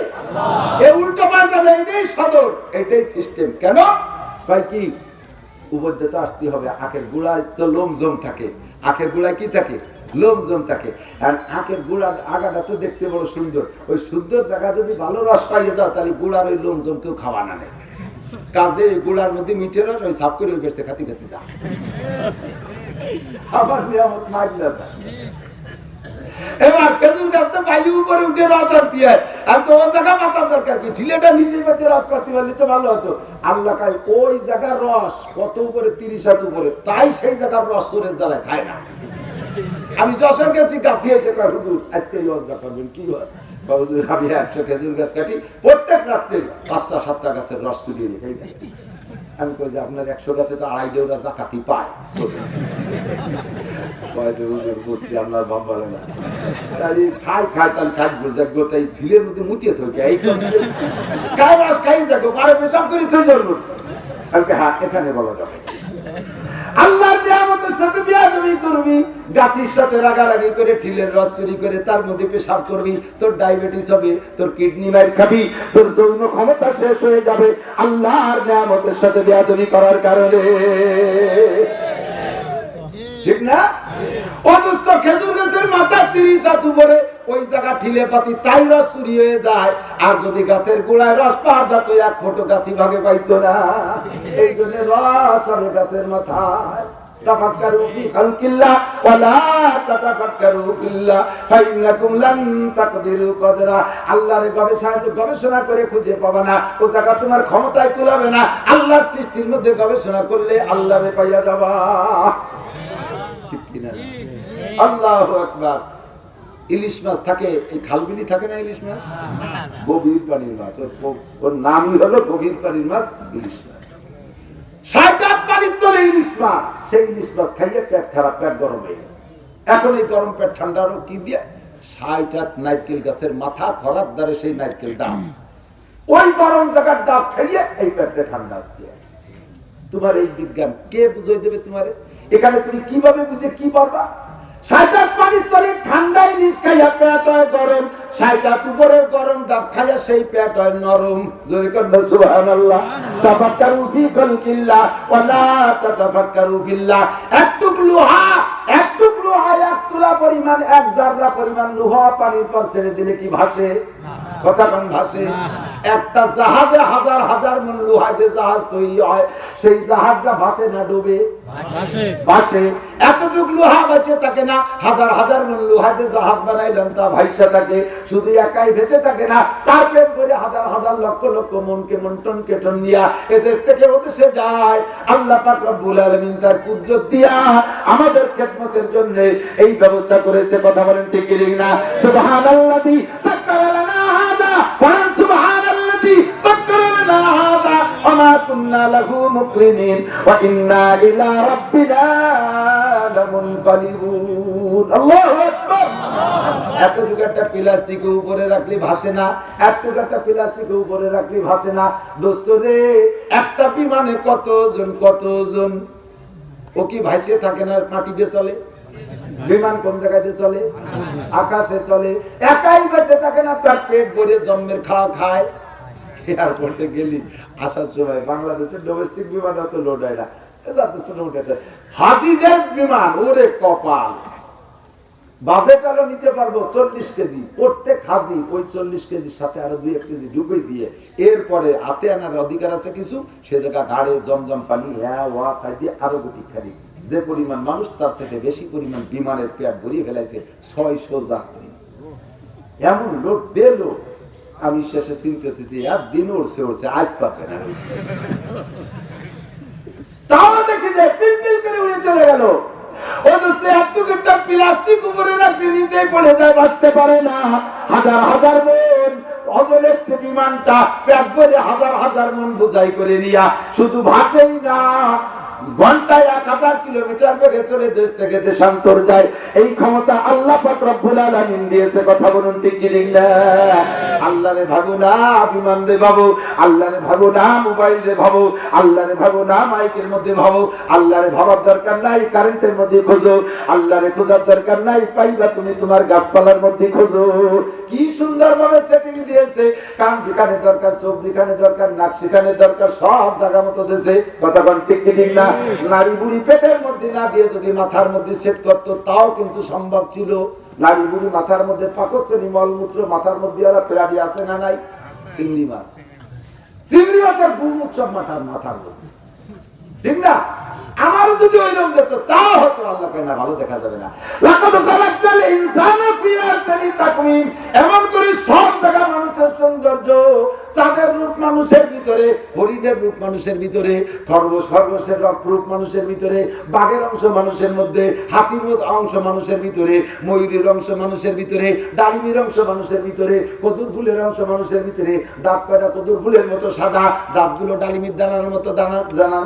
এই উল্টো পাল্টা না, এটাই সদর, এটাই সিস্টেম। কেন ভাই? কি উপদেশে আসতে হবে। আখের গুড়ায় তো লোম জম থাকে, আখের গুড়ায় কি থাকে? লোম জম থাকে। আর আখের গুড়া আগাটা তো দেখতে বড় সুন্দর, ওই সুন্দর জায়গা যদি ভালো রস পাইয়ে যাও, তাহলে গুড়ার ওই লোম জম কেউ খাওয়া না নেই। কাজে গুড়ার মধ্যে মিঠে রস, ওই সাফ করে ওই বেসতে খাতি যা আবার নিয়ামত মাইলা যায়। এবার খেজুর গাছ তো বাইরে উপরে উঠে রস আনতে হয়, আর তো ও জায়গা পাতার দরকার কি, ঠিলেটা নিজে পেতে রস করতে পারলে তো ভালো হতো। আল্লাহ খায় ওই জায়গার রস কত উপরে, 30 হাত উপরে, তাই সেই জায়গার রস সরের জ্বালায় খায় না। আমি যশোর গেছি, গাছি হয়েছে, হুজুর আজকে এই ওয়াজটা করবেন, কি হয় হুজুর আমি 100 খেজুর গাছ কাটি, প্রত্যেক রাত্রে 5টা-7টা গাছের রস চুলিয়ে রেখে দেয়। আমি কই যে আপনার 100 গাছে তো 2.5 ডেউরা জাকাতি পায়, বুঝছি আপনার ভাব বলে না, খাই তাহলে খাটবো যাবো, তাই ঢিলের মধ্যে মুতিয়ে থাকে এই খাই রস খাই যাবো, পারে পেশাব করে তুই ধরবো। আমি হ্যাঁ এখানে বলা যাবে আল্লাহর নিয়ামতের সাথে বিয়াদবি করবি, গাছের সাথে রাগারাগি করে ঢিলের রস চুরি করে তার মধ্যে পেশাব করবি, তোর ডায়াবেটিস হবে, তোর কিডনি মার খাবি, তোর যৌন ক্ষমতা শেষ হয়ে যাবে আল্লাহর নিয়ামতের সাথে বিয়াদবি করার কারণে, ঠিক না? অথচ খেজুর গাছের মাথা 30 হাত উপরে, ওই জায়গা ঠিলে পাতি তাই রস চুরি হয়ে যায়। আর যদি গাছের গোড়ায় রস পাওয়া যেত, 1 ফোঁটা গাছি ভাগে পাইতো না। এই জন্য রস হবে গাছের মাথায়। তাফাক্কারু ফি খালকিল্লাহ ওয়া লা তাতাফাক্কারু ফিল্লাহ ফাইন্নাকুম লান তাকদিরু কদরা। আল্লাহর গবেষণা করে খুঁজে পাবে না, ও জায়গা তোমার ক্ষমতায় কুলাবে না। আল্লাহর সৃষ্টির মধ্যে গবেষণা করলে আল্লাহরে পাইয়া যাবা, ঠিক কিনা? আল্লাহু আকবার। ইলিশ মাছ থাকে, এই খালবিলি থাকে না ইলিশ মাছ, গভীর পানির মাছ, ওর নামই হলো গভীর পানির মাছ ইলিশ মাছ। 60 হাত পানির তলে ইলিশ মাছ, সেই ইলিশ মাছ খাইয়ে পেট খারাপ, পেট গরম হয়ে গেছে। এখন এই গরম পেট ঠান্ডা কি দিয়ে? 60 হাত নারকেল গাছের মাথা, খরার দ্বারে সেই নারকেল ডাব, ওই গরম জায়গার ডাব খাইয়ে এই পেটটা ঠান্ডা দিয়ে। তোমার এই বিজ্ঞান কে বুঝাই দেবে তোমারে? এখানে তুমি কিভাবে বুঝে কি পারবা? 60 হাত পানির তলে ঠান্ডা ইলিশ খাইয়া পেট হয় গরম, 60 হাত উপরের গরম ডাব খাইয়া সেই পেট হয় নরম। জোরে কন্যা সুবহানাল্লাহ। তাফাক্কারু ফি খালকিল্লাহ ওয়া লা তাতাফাক্কারু ফিল্লাহ। এক টুকরা এক তুলা পরিমাণ, 1 জাররা পরিমাণ লোহা পানির পর ছেড়ে দিলে কি ভাসে? কথা কোন ভাসে? একটা জাহাজে হাজার হাজার মন লোহা দিয়ে জাহাজ তৈরি হয়, সেই জাহাজটা ভাসে না ডুবে? ভাসে। এতটুক লোহা বেঁচে থাকে না, হাজার হাজার মন লোহা দিয়ে জাহাজ বানাইলাম, তা ভাইসা থাকে। শুধু একাই ভেসে থাকে না, তার প্রেম করে হাজার হাজার লক্ষ লক্ষ মনকে মন টন কেটন নিয়া এদেশ থেকে ওদেশে যায়। আল্লাহ পাক রব্বুল আলামিন তার কুদরত দিয়া আমাদের খেদমতের জন্য এই ব্যবস্থা করেছে। কথা বলেন ঠিক কি না? সুবহানাল্লাযী সাক্কারা লানা হাযা ওয়া সুবহানাল্লাযী সাক্কারা লানা হাযা ওয়া মা কুন্না লাহু মুকরিনিন ওয়া ইন্না ইলা রাব্বিনা লামুনকালিবুন। আল্লাহু আকবার। এতটুকু একটা প্লাস্টিক উপরে রাখলে ভাসে না, এতটুকু একটা প্লাস্টিক উপরে রাখলে ভাসে না। দোস্ত রে, একটা বিমানে কতজন ও কি ভাসে থাকে না? মাটিতে চলে। বিমান কোন জায়গাতে চলে? আকাশে চলে। একাই বেঁচে থাকে না, তার পেট ভরে জন্মের খাওয়া খায়। এয়ারপোর্টে গেলি আসার সময় বাংলাদেশের ডোমেস্টিক বিমান অত লোড হয় না, হাজিদের বিমান, ওরে কপাল। বাজেট আরো নিতে পারবো 40 কেজি, প্রত্যেক হাজি ওই 40 কেজির সাথে আরো 2-1 কেজি ঢুকে দিয়ে এরপরে হাতে আনার অধিকার আছে কিছু, সে জায়গা গাড়ে জমজম পানি খাই দিয়ে আরো গুটি খালি। যে পরিমাণ মানুষ, তার সাথে বেশি পরিমাণ বিমানের পেট ভরিয়ে ফেলাইছে 600 যাত্রী। এমন লোড দিল, আমি শেষে চিন্তা করতেছি একদিন উড়ছে আজ পারবে না। তাও দেখি যে পিলপিল করে উড়ে চলে গেল। প্লাস্টিক উপরে রাখলে নিচে পড়ে যায়, বাঁচতে পারে না। হাজার হাজার মন ওজনের বিমানটা পেট ভরে হাজার হাজার মন বোঝাই করে নিয়া শুধু ভাসেই না, ঘন্টায় 1000 কিলোমিটার বেগে চলে দেশ থেকে দেশান্তর যায়। এই ক্ষমতা আল্লাহ পাক রব্বুল আলামিন দিয়েছে। কথা বলুন ঠিক কি না? আল্লাহরে ভাবো না বিমান রে ভাবো, আল্লাহরে ভাবো না মোবাইল রে ভাবো, আল্লাহরে ভাবো না মাইকের মধ্যে ভাবো। আল্লাহরে ভাবার দরকার নাই কারেন্টের মধ্যে খোঁজো, আল্লাহরে খোঁজার দরকার নাই পাইবা তুমি তোমার গাছপালার মধ্যে খোঁজো। কি সুন্দর ভাবে সেটিং দিয়েছে, কান যেখানে দরকার, চোখ যেখানে দরকার, নাক সেখানে দরকার, সব জায়গা মতো দিয়েছে। কথা কোন ঠিক কি না? নারী বুড়ি পেটের মধ্যে না দিয়ে যদি মাথার মধ্যে সেট করত, তাও কিন্তু সম্ভব ছিল। নারী বুড়ি মাথার মধ্যে পাকস্থলী মলমূত্র, মাথার মধ্যে আর প্রাণী আছে না নাই? চিংড়ি মাছের গুমূত্র মাথার মধ্যে। ঠিক না? আমারও যদি ওইরকম দেখতো তাও হতো। আল্লাহ কয় না, ভালো দেখা যাবে না। লাকাদ খালাকনাল ইনসানা ফি আহসানি তাকওয়িম, এমন করে সব জায়গা মানুষের সৌন্দর্য, চাঁদের রূপ মানুষের ভিতরে, হরিণের রূপ মানুষের ভিতরে, খরগোশের রূপ মানুষের ভিতরে, বাঘের অংশ মানুষের মধ্যে, হাতির মতো অংশ মানুষের ভিতরে, ময়ূরের অংশ মানুষের ভিতরে, ডালিমের অংশ মানুষের ভিতরে, কদুর ফুলের অংশ মানুষের ভিতরে। দাঁত কয়টা কদুর ফুলের মতো সাদা, দাঁতগুলো ডালিমের দানার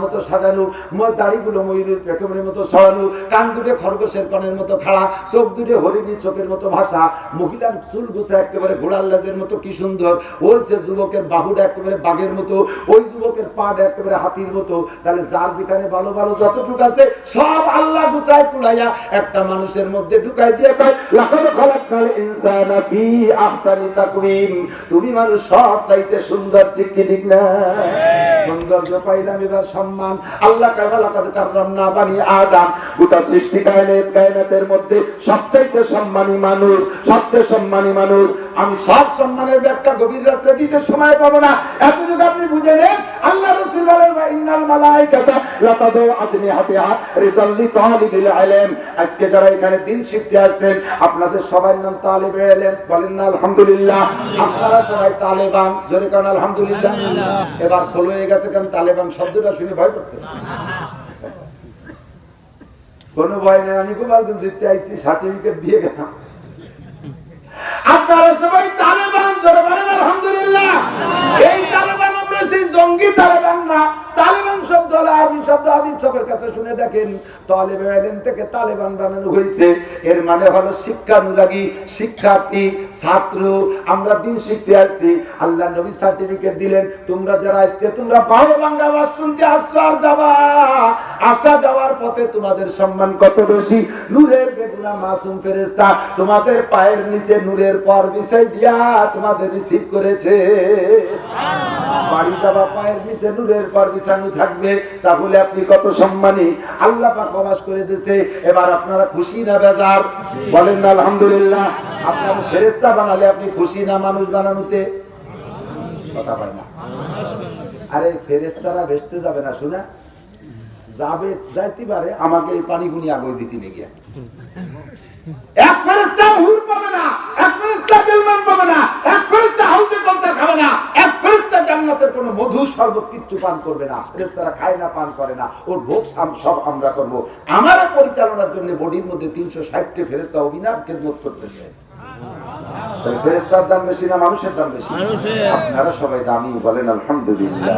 মতো সাজানো, দাড়িগুলো ময়ূরের পেখমের মতো ছড়ানো, কান দুটো খরগোশের কনের মতো খাড়া, চোখ দুটো হরিণীর চোখের মতো ভাষা, মহিলার চুল গুছা একেবারে ঘোড়ার লেজের মতো কি সুন্দর, ওই সে যুবকের বাহুটা একেবারে বাঘের মতো, ওই যুবকের পাটা একেবারে হাতির মতো। তাহলে যার যেখানে ভালো ভালো যতটুকু আছে সব আল্লাহ গুছায় কুলাইয়া একটা মানুষের মধ্যে ঢুকাই দিয়ে কয় লাকাদ খালাকনাল ইনসানা ফি আহসানি তাকওয়িম, তুমি মানুষ সব চাইতে সুন্দর, ঠিক কি ঠিক না? সৌন্দর্য পাইলাম, এবার সম্মান। আল্লাহ কয় লাকাদ কাররামনা বানি আদম, গোটা সৃষ্টি কায়নাতের মধ্যে সবচাইতে সম্মানী মানুষ, সবচেয়ে সম্মানী মানুষ। আমি সব সম্মানের ব্যাখ্যা গভীর রাতে দিতে সময় পাবো না, এতটুকু আপনি বুঝে নেন। আল্লাহ রাসূল বলেন ইন্নাল মালায়েকাতা লাতাদু আজনিহাতিহা রিজাল্লি তালিবিল ইলম। আজকে যারা এখানে দিন শিখতে আসছেন, আপনাদের সবার নাম তালিবে ইলম, বলেন না আলহামদুলিল্লাহ। আপনারা সবাই তালেবান, জোরে কোন আলহামদুলিল্লাহ। এবার ষোলো হয়ে গেছে, কারণ তালেবান শব্দটা শুনে ভয় পাচ্ছে। কোনো ভয় নেই, আমি গোপালগঞ্জ জিততে আইছি, সার্টিফিকেট দিয়ে গেলাম। আপনারা সবাই তালেবান, জোরে বলেন আলহামদুলিল্লাহ। এই তালেবান আমরা সেই জঙ্গি তালেবান না। তালেবান শব্দ হলো আরবি শব্দ, আদিব সবের কাছে শুনে দেখেন, তালেবে ইলম থেকে তালেবান বানানো হয়েছে। এর মানে হলো শিক্ষানুরাগী, শিক্ষার্থী, ছাত্র। আমরা দিন শিখতে আসছি, আল্লাহ নবী সার্টিফিকেট দিলেন, তোমরা যারা আজকে তোমরা বারো বাংলা ওয়াজ শুনতে আসছো আর যাবা, আসা যাওয়ার পথে তোমাদের সম্মান কত বেশি। নূরের বেগুনা মাসুম ফেরেশতা তোমাদের পায়ের নিচে নূরের পর বিছাই দিয়া তোমাদের রিসিভ করেছে। বাড়ি যাবা পায়ের নিচে নূরের পর বিছানো থাকবে, তাহলে আপনি কত সম্মানী। আল্লাহ পাক প্রকাশ করে দিয়েছে। এবার আপনারা খুশি না বেজার? বলেন না আলহামদুলিল্লাহ। আপনার ফেরেশতা বানালে আপনি খুশি না মানুষ বানানোতে? কথা হয় না। আরে ফেরেশতারা ভেস্তে যাবে না, শোনা যাবে, যাইতে পারে। আমাকে এই পানিগুনি আগে দিতে নিয়ে গিয়া এক ফেরেশতা হুর পাবে না, এক ফেরেশতা গেলমান পাবে না, এক ফেরেশতা হাউজে কাউসার খাবে না, এক ফেরেশতা জান্নাতের কোনো মধু শরবত কিচ্ছু পান করবে না। ফেরেশতারা খায় না, পান করে না, ওর ভোগ সব আমরা করব। আমার পরিচালনার জন্য বডির মধ্যে 360টি ফেরেশতা অবিনাশ খেদমত করতেছে। ফেরেশতার দাম বেশি না মানুষের দাম বেশি? আপনারা সবাই দামি, বলেন আলহামদুলিল্লাহ।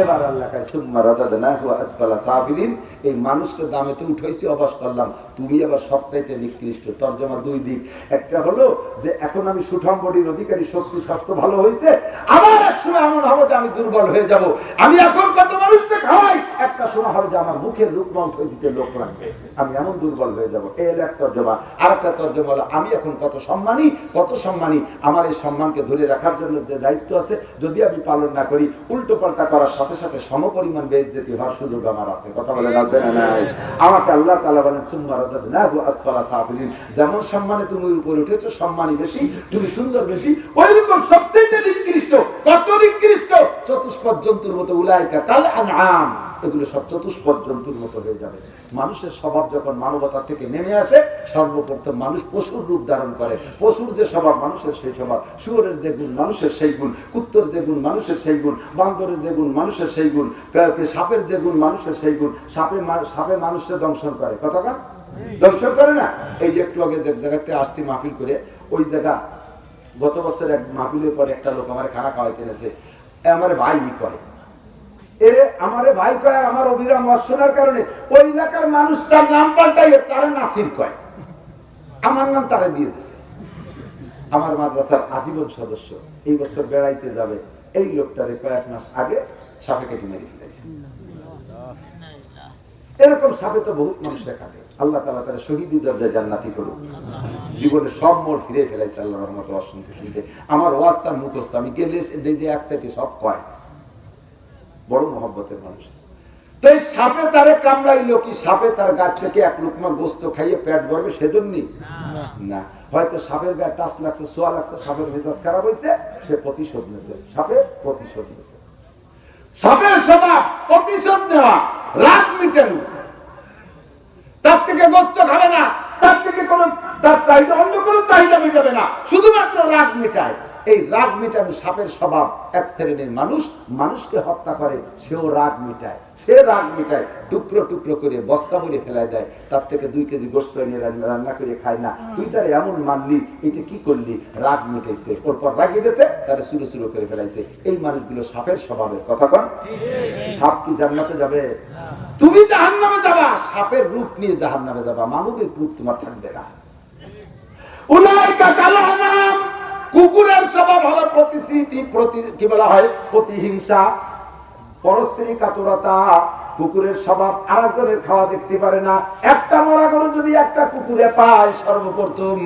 এবার আল্লাহ কয় সুম্মা রাদাদনাহু আসফালা সাফিলিন, এই মানুষটা দামে তো উঠাইছি, অবাস করলাম, তুমি আবার সবচাইতে নিকৃষ্ট। তরজমা দুই দিক, একটা হলো যে এখন আমি সুঠাম বডির অধিকারী, শক্তি স্বাস্থ্য ভালো হয়েছে, আবার এক সময় এমন হবে যে আমি দুর্বল হয়ে যাব। আমি এখন কত মানুষকে খাওয়াই, একটা সময় হবে যে আমার মুখে লুকমা উঠে দিতে লোক রাখবে, আমি এমন দুর্বল হয়ে যাব। এই এক তরজমা। আর একটা তরজমা হলো আমি এখন কত সম্মানী, কত সম্মানী, আমার এই সম্মানকে ধরে রাখার জন্য যে দায়িত্ব আছে, যদি আমি পালন না করি, উল্টো পাল্টা করার সাথে সাথে সমপরিমাণ বেইজ্জতি হওয়ার সুযোগ আমার আছে। কথা বলেন আছে না নাই? আমাকে আল্লাহ তাআলা বলেন সুম্মা রাদাদনাহু আসফালা সাফিলিন, যেমন সম্মানে তুমি উপরে উঠেছো, সম্মানী বেশি, তুমি সুন্দর বেশি, ওইরকম সবচেয়ে নিকৃষ্ট। কত নিকৃষ্ট? চতুষ্পদ জন্তুর মতো, উলাইকা কাল আনআম, এগুলো সব চতুষ্পদ জন্তুর মতো হয়ে যাবে। মানুষের স্বভাব যখন মানবতা থেকে নেমে আসে, সর্বপ্রথম মানুষ পশুর রূপ ধারণ করে। পশুর যে স্বভাব মানুষের সেই স্বভাব, শুয়োরের যে গুণ মানুষের সেই গুণ, কুত্তর যে গুণ মানুষের সেই গুণ, বান্দরের যে গুণ মানুষের সেই গুণ, সাপের যে গুণ মানুষের সেই গুণ। সাপে মানুষকে দংশন করে, কতক্ষণ দংশন করে না? এই যে একটু আগে যে জায়গাতে আসছি মাহফিল করে, ওই জায়গা গত বছর এক মাহফিলের পরে একটা লোক আমার খানা খাওয়াইতে এনেছে, আমার ভাই কয়, এরে আমারে ভাই কয়, আর আমার অবিরাম অশোনার কারণে ওই এলাকার মানুষ তার নাম পাল্টাইয়ে তারে নাসির কয়, আমার নাম তারে দিয়ে দিছে। আমার মাদ্রাসার আজীবন সদস্য, এই বছর বেড়াইতে যাবে, এই লোকটারে কয়েক মাস আগে সাপে কেটে মেরে ফেলেছে। এরকম সাপে তো বহুত মানুষের কাটে। আল্লাহ তাআলা তার শহীদি দরজায় জান্নাতি করুক। জীবনে সব মোড় ফিরে ফেলাইছে আল্লাহর রহমতে, অসংখ্য শুনতে। আমার ওয়াজ তার মুখস্থ, আমি গেলে এই যে এক সাইডে সব কয়, বড় মহব্বতের মানুষ। তো এই সাপে তারে কামড়াইলো কি, সাপে তার গাছ থেকে এক লুকমা গোস্ত খাইয়ে পেট ভরবে সেজন্যই না, হয়তো সাপের গায়ে টাচ লাগছে, সোয়া লাগছে, সাপের মেজাজ খারাপ হয়েছে, সে প্রতিশোধ নেছে, সাপে প্রতিশোধ নেছে। সাপের স্বভাব প্রতিশোধ নেওয়া। রাগ মিটানো, তার থেকে গোস্ত খাবে না, তার থেকে কোনো তার চাহিদা অন্য কোনো চাহিদা মিটাবে না, শুধুমাত্র রাগ মিটায়। এই রাগ মিটানো সাপের স্বভাব। এক শ্রেণীর মানুষ মানুষকে হত্যা করে, সেও রাগ মিটায়, সে রাগ মিটায়, টুকরো টুকরো করে বস্তা ভরে ফেলায় দেয়, তার থেকে 2 কেজি গোস্ত এনে রান্না করে খায় না। তুই তার এমন মানলি, এটা কি করলি? রাগ মিটাইছে, ওর পর রাগিয়ে দিয়েছে, তারা সুরো সুরো করে ফেলাইছে। এই মানুষগুলো সাপের স্বভাবের কথা কন। সাপ কি জান্নাতে যাবে? তুমি জাহান্নামে যাবা, সাপের রূপ নিয়ে জাহান্নামে যাবা, মানবিক রূপ তোমার থাকবে না। উলাইকা কাল আনাম, কুকুরের স্বভাব হলো প্রতিশ্রুতি, কি বলা হয়, প্রতিহিংসা, পরশ্রী কাতরতা। কুকুরের স্বভাব আরেকজনের খাওয়া দেখতে পারে না। একটা মরা গরু যদি একটা কুকুরে পায়, সর্বপ্রথম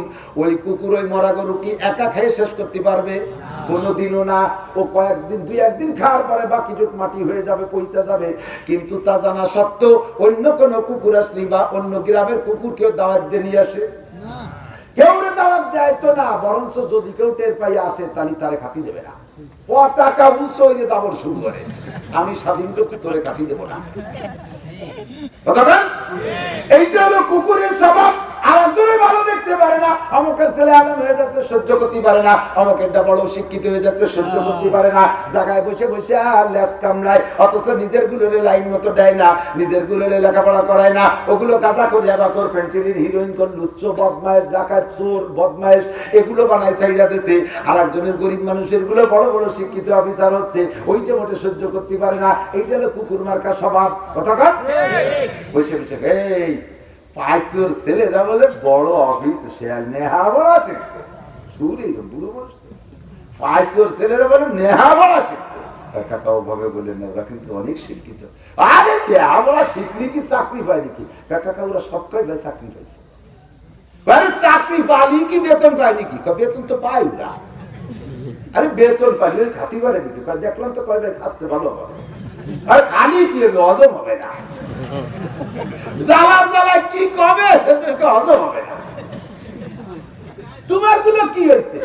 ওই কুকুর ওই মরা গরু কি একা খেয়ে শেষ করতে পারবে? কোনোদিনও না। ও কয়েকদিন 2-1 দিন খাওয়ার পরে বাকিটুক মাটি হয়ে যাবে, পয়সা যাবে। কিন্তু তা জানা সত্ত্বেও অন্য কোনো কুকুর আসলে বা অন্য গ্রামের কুকুর কেউ দাওয়াত দিয়ে নিয়ে আসে, কেউ দাওয়াত দেয় তো না, বরঞ্চ যদি কেউ টের পাই আসে, তাহলে তারে খাতি দেবে না। পতাকা উঁচু হয়ে দাবর শুরু করে, আমি স্বাধীন করছি, তোরে খাতি দেবো না। এইটা হলো কুকুরের স্বভাব। আরেকজনের ভালো দেখতে পারে না, আমাকে ছেলে আলেম হয়ে যাচ্ছে, সহ্য করতে পারে না, আমাকে একটা বড় শিক্ষিত হয়ে যাচ্ছে, সহ্য করতে পারে না, জায়গায় বসে বসে আর লেস কামড়ায়, অথচ নিজের গুলোরে লাইন মতো দেয় না, নিজের গুলোরে লেখাপড়া করায় না, ওগুলো গাঁজা করি, আবার কর, ফেন্সিলিন, হিরোইন কর, লুচ্চ, বদমাইশ, ডাকাত, চোর, বদমাইশ, এগুলো বানায় সাইডা দিছে। আর একজনের গরিব মানুষের গুলো বড় বড় শিক্ষিত অফিসার হচ্ছে, ওইটা মোটে সহ্য করতে পারে না। এইটা হলো কুকুর মার্কা স্বভাব। কথা কন। বসে বসে এই পাঁচশোর ছেলেরা বলে বড় অফিস, সে নেহা বড়া শিখছে, সুরে বুড়ো মানুষ, পাঁচশোর ছেলেরা বলে নেহা বড়া শিখছে। কাকাও ভাবে বললেন ওরা কিন্তু অনেক শিক্ষিত। আরে নেহা বড়া শিখলি কি চাকরি পায়নি কি? কাকা ওরা সবটাই চাকরি পাইছে। চাকরি পালি কি বেতন পায়নি কি? বেতন তো পাই না। আরে বেতন পাইলে ওই খাতি পারে নাকি? দেখলাম তো কয় ভাই খাচ্ছে, ভালো হবে। আর খালি কি হজম হবে না, জ্বালার জ্বালা কি কবে সেটাকে হজম হবে না। তোমার গুলো কি হয়েছে?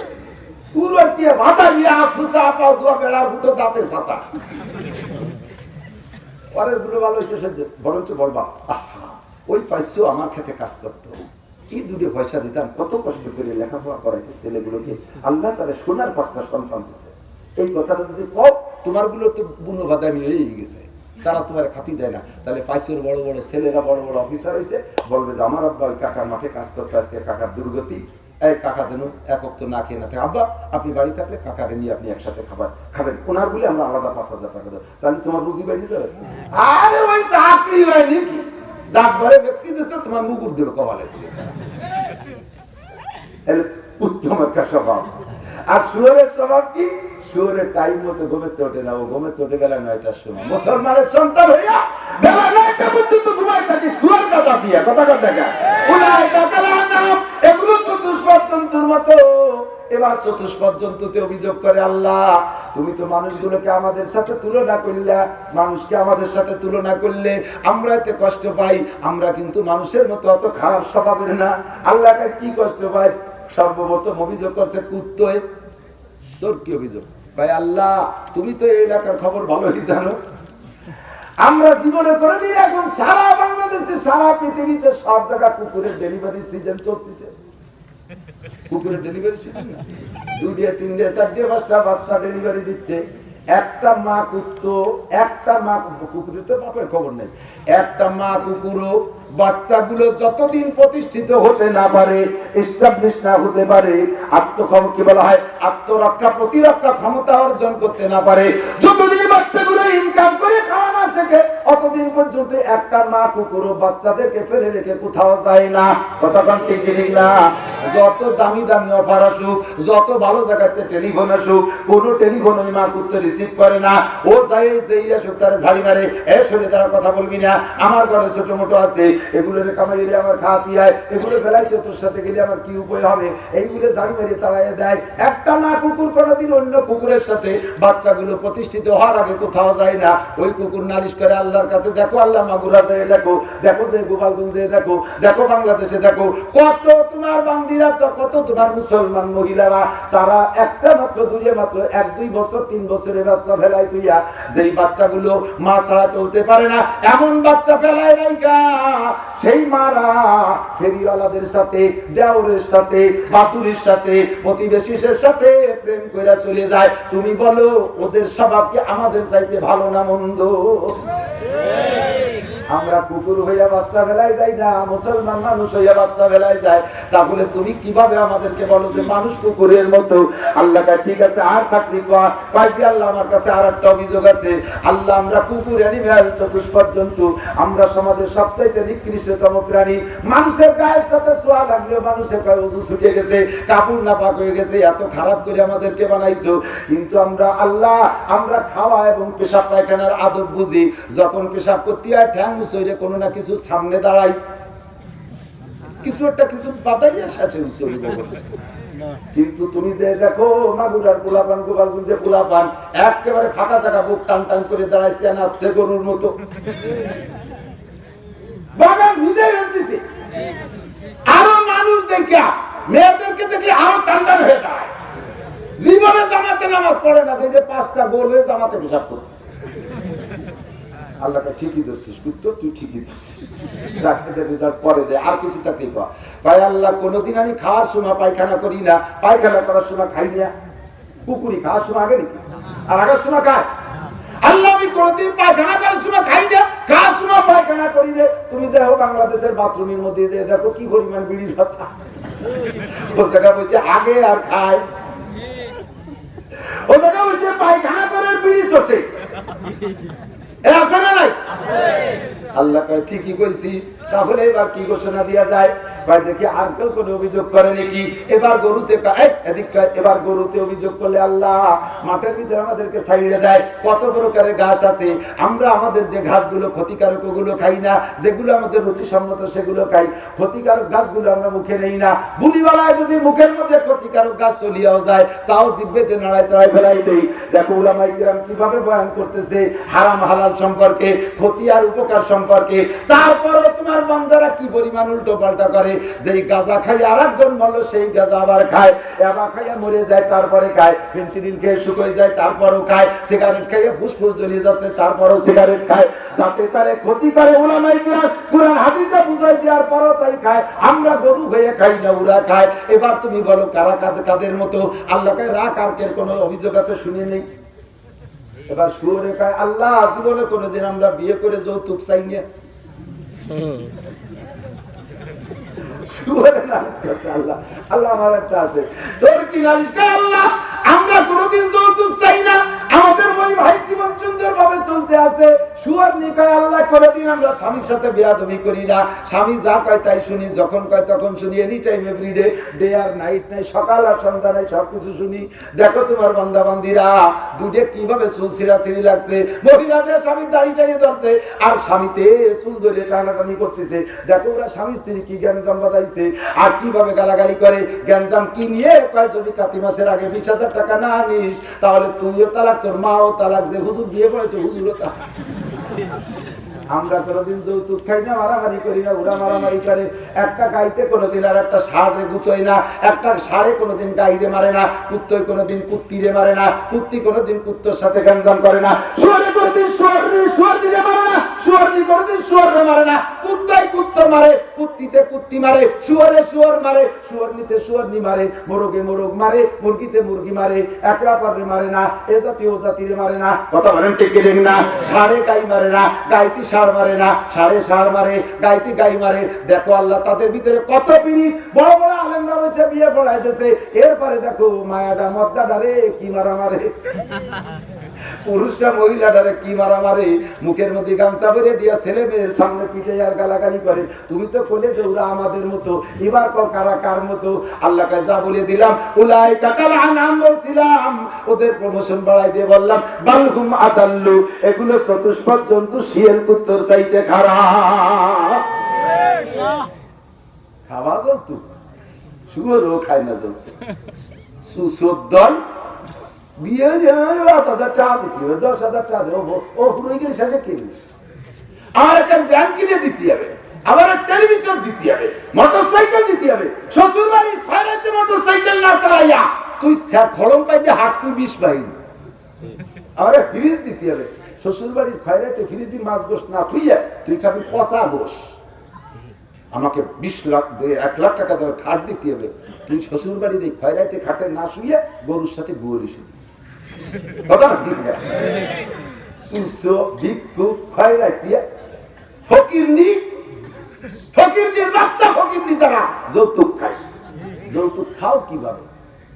পুরোটিয়া ভাতা নিয়ে আসুসা পাও, দুয়া বেড়ার ফুটো দাঁতে ছাতা, পরের গুলো ভালো হয়েছে সহ্য। বরঞ্চ বলবা, আহা ওই পাইছো আমার খেতে কাজ করতো, এই 2 পয়সা দিতাম, কত কষ্ট করে লেখাপড়া করাইছে ছেলেগুলোকে, আল্লাহ তারা সোনার 5টা সন্তান দিচ্ছে। এই কথাটা যদি কও, তোমার গুলো তো বুনো বাদামি হয়ে গেছে, তারা তোমার খাতি দেয় না। তাহলে পাইসের বড় বড় ছেলেরা বড় বড় অফিসার হয়েছে, বলবে যে আমার আব্বা ওই কাকার মাঠে কাজ করতে, আজকে কাকার দুর্গতি, এই কাকা যেন একক তো না খেয়ে না থাকে। আব্বা আপনি বাড়ি থাকলে কাকারে নিয়ে আপনি একসাথে খাবেন, ওনার বলে আমরা আলাদা 5,000 টাকা দেবো, তাহলে তোমার রুজি বেড়ে যাবে। আরে ওই চাকরি হয় নাকি? দাঁত ভরে ভ্যাকসিন দিচ্ছে, তোমার মুগুর দেবে কপালে। উত্তম একটা স্বভাব। আর শুয়োরের স্বভাব কি? শুয়োরের টাইম মতো ঘুমেতে ওঠে না, ও ঘুমেতে ওঠে বেলা 9টার সময়। মুসলমানের সন্তান হইয়া বেলা 9টা পর্যন্ত ঘুমায় থাকে শুয়োর কথা দিয়া। কথা দেখা এগুলো চতুষ্পদ জন্তুর মতো। এবার চতুষ্পদ জন্তুতে অভিযোগ করে, আল্লাহ তুমি তো মানুষগুলোকে আমাদের সাথে তুলনা করলে, মানুষকে আমাদের সাথে তুলনা করলে আমরা এতে কষ্ট পাই, আমরা কিন্তু মানুষের মতো অত খারাপ স্বভাবের না। আল্লাহকে কি কষ্ট পাই? সর্বপ্রথম অভিযোগ করছে কুত্তয়। তোর কি অভিযোগ? ভাই আল্লাহ তুমি তো এই এলাকার খবর ভালোই জানো, আমরা জীবনে কোনোদিন, এখন সারা বাংলাদেশে সারা পৃথিবীতে সব জায়গায় কুকুরের ডেলিভারি সিজন চলতেছে। কুকুরের ডেলিভারি সিজন না, 2, 3, 4, 5টা বাচ্চা ডেলিভারি দিচ্ছে। একটা মা কুকুর, একটা মা কুকুরের তো বাপের খবর নেই, একটা মা কুকুরও বাচ্চাগুলো যতদিন প্রতিষ্ঠিত হতে না পারে, এস্টাবলিশ না হতে পারে, কি বলা হয়, আত্মরক্ষা প্রতিরক্ষা ক্ষমতা অর্জন করতে না পারে, যতদিন বাচ্চাগুলো ইনকাম করে খাওয়া না শেখে, অতদিন পর্যন্ত একটা মা কুকুরও বাচ্চাদেরকে ফেলে রেখে কোথাও যায় না। কথা ঠিক না? যত দামি দামি অফার আসুক, যত ভালো জায়গাতে টেলিফোন আসুক, কোন টেলিফোন ওই মা কুকুর রিসিভ করে না। ও যাই যেই আসুক তারা ঝাড়ি মারে, এ শরীরে তারা কথা বলবি না, আমার ঘরে ছোট মোটো আছে, এগুলোর কামাই গেলে আমার খাওয়াতে হয়, এগুলো বেলায় তোর সাথে গেলে আমার কি উপায় হবে, এইগুলো ঝাড়ি মারিয়ে তাড়াইয়ে দেয়। একটা মা কুকুর কোনোদিন অন্য কুকুরের সাথে বাচ্চাগুলো প্রতিষ্ঠিত হওয়ার আগে কোথাও যায় না। ওই কুকুর নালিশ করে, আল্লাহ মাদ্রাসার কাছে দেখো, আল্লাহ মাগুরা যায় দেখো, দেখো যে গোপালগঞ্জে দেখো, দেখো বাংলাদেশে দেখো, কত তোমার বান্দিরা, তো কত তোমার মুসলমান মহিলারা, তারা একটা মাত্র দূরে মাত্র 1-2 বছর 3 বছরের বাচ্চা ফেলাই তুইয়া, যেই বাচ্চাগুলো মা ছাড়া চলতে পারে না, এমন বাচ্চা ফেলায় রাইকা সেই মারা ফেরিওয়ালাদের সাথে, দেওরের সাথে, বাসুরির সাথে, প্রতিবেশীদের সাথে প্রেম কইরা চলে যায়। তুমি বলো ওদের স্বভাব কি আমাদের চাইতে ভালো না মন্দ? আমরা কুকুর হইয়া বাচ্চা ফেলাই যাই না, মুসলমান মানুষ হইয়া বাচ্চা ফেলাই যায়, তাহলে তুমি কিভাবে আমাদেরকে বলো যে মানুষ কুকুরের মতো? আল্লাহ কয় ঠিক আছে, আর থাকলি কয়েছি আল্লাহ আমার কাছে আর একটা অভিযোগ আছে। আল্লাহ আমরা কুকুর, অ্যানিম্যাল, চতুষ্পদ জন্তু, আমরা সমাজের সবচাইতে নিকৃষ্টতম প্রাণী। মানুষের গায়ের সাথে ছোঁয়া লাগলেও মানুষের গায়ে ওযু ছুটে গেছে, কাপড় নাপাক হয়ে গেছে, এত খারাপ করে আমাদেরকে বানাইছো। কিন্তু আমরা আল্লাহ, আমরা খাওয়া এবং পেশাব পায়খানার আদব বুঝি। যখন পেশাব করতে হয় ঠ্যাং উঁচুরে কোনো না কিছু সামনে দাঁড়াই, কিছু একটা কিছু বাতাইয়া শেষে উঁচুরি। কিন্তু তুমি যে দেখো মাগুরার পোলাপান, গোপালগঞ্জে পোলাপান একেবারে ফাঁকা জায়গা বুক টান টান করে দাঁড়াইছে, নাচছে গরুর মতো, বাগান নিজে বেঁচেছে। আরো মানুষ দেখিয়া মেয়েদেরকে দেখলে আরো টান টান হয়ে দাঁড়ায়। জীবনে জামাতে নামাজ পড়ে না, দেখে 5টা গোল হয়ে জামাতে পেশাব করতেছে। আল্লাহকে ঠিকই দিচ্ছিস, কুত্তর তুই ঠিকই দিচ্ছিস, ডাক্তারের রেজাল্ট পরে দেয়। আর কিছু থাকলে ভাই আল্লাহ কোনোদিন আমি খাওয়ার সময় পায়খানা করি না, পায়খানা করার সময় খাই না। কুকুরি খাওয়ার সময় আগে নাকি, আর আগার সময় খায়? আল্লাহ আমি কোনোদিন পায়খানা করার সময় খাই না, খাওয়ার সময় পায়খানা করি না। তুমি দেখো বাংলাদেশের বাথরুমের মধ্যে যে দেখো কি পরিমাণ বিড়ির ভাষা, ও জায়গা বলছে আগে আর খায়, ও জায়গা বলছে পায়খানা করার বিড়ি শোষে। আল্লাহ কয় ঠিকই কইছিস, তাহলে এবার কি ঘোষণা দিয়া যায়? ভাই দেখি আর কেউ কোনো অভিযোগ করে নাকি? এবার গরুতে এবার গরুতে অভিযোগ করলে আল্লাহ মাঠের ভিতরে আমাদেরকে ছাইড়ে দেয়। কত প্রকারের ঘাস আছে, আমরা আমাদের যে ঘাসগুলো ক্ষতিকারক ওগুলো খাই না, যেগুলো আমাদের রুচিসম্মত সেগুলো খাই। ক্ষতিকারক ঘাসগুলো আমরা মুখে নেই না। বুনিবেলায় যদি মুখের মধ্যে ক্ষতিকারক ঘাস চলিয়াও যায়, তাও জিহ্বাতে নাড়ায় চড়ায় ফেলাই দেই। দেখো উলামায়ে কিরাম কিভাবে বয়ান করতেছে হারাম হালাল সম্পর্কে, ক্ষতি আর উপকার সম্পর্কে। তারপরও তোমার বান্দারা কি পরিমাণ উল্টো পাল্টা করে। যেই গাঁজা খাই আর একজন মরল, সেই গাঁজা আবার খায়, এবা খাইয়া মরে যায় তারপরে খায়, ফেন্সিডিল খেয়ে শুকিয়ে যায় তারপরও খায়, সিগারেট খাইয়ে ফুসফুস জ্বলিয়ে যাচ্ছে তারপরও সিগারেট খায়, যাতে তারে ক্ষতি করে। উলামায়ে কিরাম কুরআন হাদিসে বুঝাই দেওয়ার পরও তাই খায়। আমরা গরু হয়ে খাই না, ওরা খায়। এবার তুমি বলো কারা কাদের মতো? আল্লাহকে রাগ আর কের কোনো অভিযোগ আছে শুনে নেই। এবার শুয়োরে খায় আল্লাহ জীবনে কোনোদিন আমরা বিয়ে করে যৌতুক চাই না। আল্লাহ আমার একটা আছে, তোর কি নালিশ? আল্লাহ আমরা কোনোদিন যৌতুক চাই না, আমাদের ওই ভাই জীবন সুন্দর ভাবে চলতে আছে। শুয়ার নিকায় আল্লাহ কোনোদিন আমরা স্বামীর সাথে বেয়াদবি করি না, স্বামী যা কয় তাই শুনি, যখন কয় তখন শুনি, any time every day, day আর নাইট নাই, সকাল আর সন্ধ্যা নাই, সবকিছু শুনি। দেখো তোমার বান্দা বান্দিরা দুটে কিভাবে চুল ছিঁড়াছিঁড়ি লাগছে, মহিলা যে স্বামীর দাড়ি টানিয়ে ধরছে আর স্বামীতে চুল ধরে টানাটানি করতেছে। দেখো ওরা স্বামী স্ত্রী কি জ্ঞানজাম বাঁধাইছে আর কিভাবে গালাগালি করে। জ্ঞানজাম কি নিয়ে কয়, যদি কাতি মাসের আগে 20,000 টাকা না আনিস তাহলে তুইও তালাক, তোর মাও তালাক, যে হুজুর দিয়ে পড়েছে হুজুরও তালাক। আমরা কোনোদিন যৌতুক খাই না, মারামারি করি না, ওরা মারামারি করে। একটা গাইতে কোনোদিন আর একটা ষাঁড়ে গুতোয় না, একটা ষাঁড়ে কোনোদিন গাইরে মারে না, কুত্তই কোনোদিন কুত্তিরে মারে না, কুত্তি কোনোদিন কুত্তর সাথে গ্যাঞ্জাম করে না, শুয়োরে কোনোদিন শুয়োর দিলে মারে না, শুয়োরনি কোনোদিন শুয়োরে মারে না, কুত্তাই কুত্ত মারে, কুত্তিতে কুত্তি মারে, শুয়োরে শুয়োর মারে, শুয়োরনিতে শুয়োরনি মারে, মোরগে মোরগ মারে, মুরগিতে মুরগি মারে, একে অপরে মারে না, এ জাতি ও জাতিরে মারে না। কথা বলেন ঠিক কি ঠিক না? ষাঁড়ে গাই মারে না, গাইতি ষাঁড় মারে না, ষাঁড়ে ষাঁড় মারে, গাইতি গাই মারে। দেখো আল্লাহ তাদের ভিতরে কত পিরিত। বড় বড় আলেমরা বলছে বিয়ে পড়াইতেছে, এরপরে দেখো মায়াডা মদ্দাডারে কি মারা মারে, পুরুষটা মহিলাটারে কি মারা মারে, মুখের মধ্যে গামছা ভরে দিয়া ছেলে মেয়ের সামনে পিঠে আর গালাগালি করে। তুমি তো বলে যে ওরা আমাদের মতো, এবার কারা কার মতো? আল্লাহকে যা বলে দিলাম উলাইকা কাল আনআম বলছিলাম, ওদের প্রমোশন বাড়াই দিয়ে বললাম বালহুম আদাল্লু, এগুলো চতুষ্পদ জন্তু শিয়াল কুত্তর চাইতে খারাপ। খাওয়া যৌতুক, শুয়োরও খায় না যৌতুক। সুসদ্দল বিয়ে 5,000 টাকা দিতে হবে, 10,000 টাকা দেবো, ও পুরো গেলে শেষে কিনবে। আমার একটা ব্যাংক কিনে দিতে হবে, আবার টেলিভিশন দিতে হবে, মোটরসাইকেল দিতে হবে। শ্বশুর বাড়ির খয়রাতে মোটরসাইকেল না চালাইয়া তুই খড়ম পাইতে হাট তুই 20 পাইল, আবার ফ্রিজ দিতে হবে। শ্বশুর বাড়ির খয়রাতে ফ্রিজি মাছ গোশ না থুইয়া তুই খাবি পচা গোশ। আমাকে 20 লাখ 1 লাখ টাকা দেওয়ার খাট দিতে হবে, তুই শ্বশুর বাড়ির এই খয়রাতে খাটে না শুয়ে গরুর সাথে বুয়লি শুবি। কথা না সুসো ভিক্ষু খয়রাতিয়া ফকিরনির বাচ্চা ফকিরনি যারা যৌতুক খায়। যৌতুক খাও কিভাবে?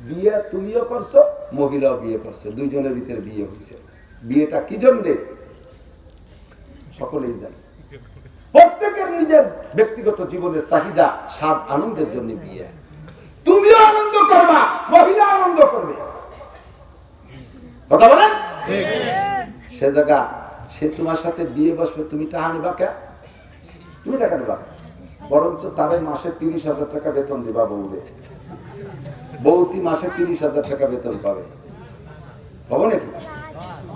বিয়ে তুমিও করছো, মহিলাও বিয়ে করছে, দুইজনের ভিতরে বিয়ে হয়েছে। বিয়েটা কি জন্যে সকলেই জানে। প্রত্যেকের নিজের ব্যক্তিগত জীবনের চাহিদা, স্বাদ, আনন্দের জন্য বিয়ে। তুমিও আনন্দ করবা, মহিলা আনন্দ করবে। কথা বলেন? সে জায়গা সে তোমার সাথে বিয়ে বসবে, তুমি টাকা নিবা কে? তুমি টাকা নিবা, বরঞ্চ তাদের মাসে 30,000 টাকা বেতন দিবা বউরে। বউতি মাসে 30,000 টাকা বেতন পাবে, পাবো নাকি?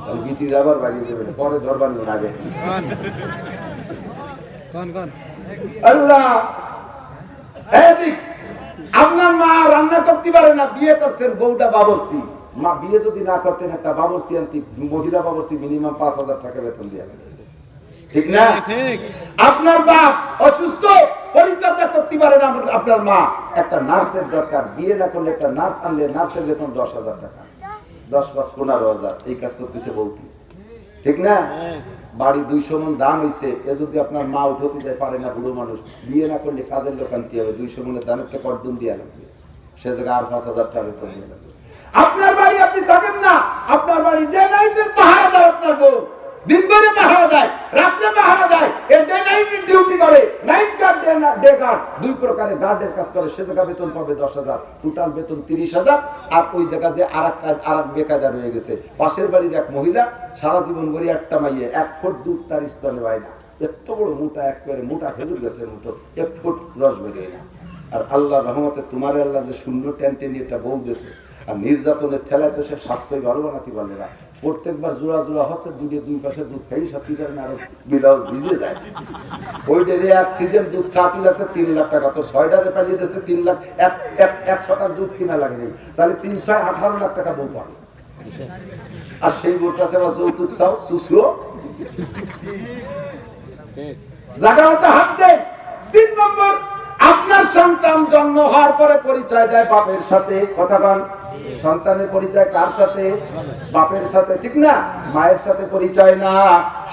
তাহলে বিটির আবার বাড়িয়ে যাবে, পরে ধরবার নিয়ে আগে। আল্লাহ আপনার মা রান্না করতে পারে না, বিয়ে করছেন, বউটা বাবরসি। মা বিয়ে যদি না করতেন একটা বাবরসি আনতি, মহিলা বাবরসি মিনিমাম 5,000 টাকা বেতন দিয়ে, ঠিক না? আপনার বাপ অসুস্থ, পরিচর্যা করতে পারে না আপনার মা, একটা নার্সের দরকার। বিয়ে না করলে একটা নার্স আনলে নার্সের বেতন 10,000 টাকা, 10 + 15,000। এই কাজ করতেছে বউটি, ঠিক না? বাড়ি 200 মণ দান হয়েছে, এ যদি আপনার মা উঠতে যায় পারে না, বুড়ো মানুষ, বিয়ে না করলে কাজের লোক আনতে হবে, 200 মণের দানের তো কর্দন দিয়ে লাগবে, সে জায়গায় আর 5,000 টাকা বেতন দিয়ে লাগবে। আপনার বাড়ি আপনি থাকেন না, আপনার বাড়ি ডে নাইটের পাহারাদার আপনার বউ, দিন ভরে পাহারা দেয়, রাত্রে পাহারা দেয়, এ ডে নাইট ডিউটি করে, নাইট গার্ড ডে গার্ড, দুই প্রকারের গার্ডের কাজ করে, সে জায়গা বেতন পাবে 10,000, টোটাল বেতন 30,000। আর ওই জায়গা যে আরেক বেকায়দা রয়ে গেছে, পাশের বাড়ির এক মহিলা সারা জীবন ভরি একটা মাইয়ে 1 ফুট দুধ তার স্তনে হয় না, এত বড় মোটা, একেবারে মোটা খেজুর গাছের মতো, 1 ফুট রস বেরোয় না। আর আল্লাহ রহমতে তোমার আল্লাহ যে সুন্দর টেনটেনে একটা বউ দিয়েছে, আর নির্যাতনের ঠেলায় তো সে স্বাস্থ্য ঘর বানাতে পারবে না। প্রত্যেকবার জোড়া জোড়া হচ্ছে, দুই পাশে দুধ খাই, সাথে আরো ব্লাউজ ভিজে যায়। ওইটারে এক সিজন দুধ খাওয়াতে লাগছে 3 লাখ টাকা, তোর 6টারে পালিয়ে দিচ্ছে 3 লাখ, 100টা দুধ কিনা লাগে নেই, তাহলে 318 লাখ টাকা বউ পাবে। আর সেই বউর কাছে আবার যৌতুক চাও, সুসুও জায়গা হচ্ছে হাত দেয়। 3 নম্বর, আপনার সন্তান জন্ম হওয়ার পরে পরিচয় দেয় বাপের সাথে। কথা বল, সন্তানের পরিচয় কার সাথে? বাপের সাথে, ঠিক না? মায়ের সাথে পরিচয় না।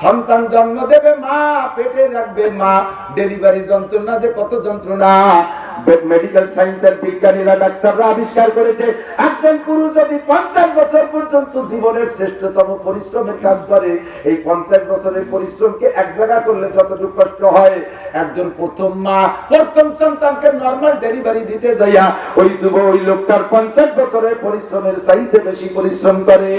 সন্তান জন্ম দেবে মা, পেটে রাখবে মা, ডেলিভারি যন্ত্রণা যে কত যন্ত্রণা। মেডিকেল সায়েন্সের বিজ্ঞানীরা, ডাক্তাররা আবিষ্কার করেছে, একজন পুরুষ যদি 50 বছর পর্যন্ত জীবনের শ্রেষ্ঠতম পরিশ্রমের কাজ করে, এই 50 বছরের পরিশ্রমকে এক জায়গা করলে যতটুকু কষ্ট হয়, একজন প্রথম মা প্রথম সন্তানকে নরমাল ডেলিভারি দিতে যাইয়া ওই লোকটার 50 বছরের পরিশ্রমের চাইতে বেশি পরিশ্রম করে।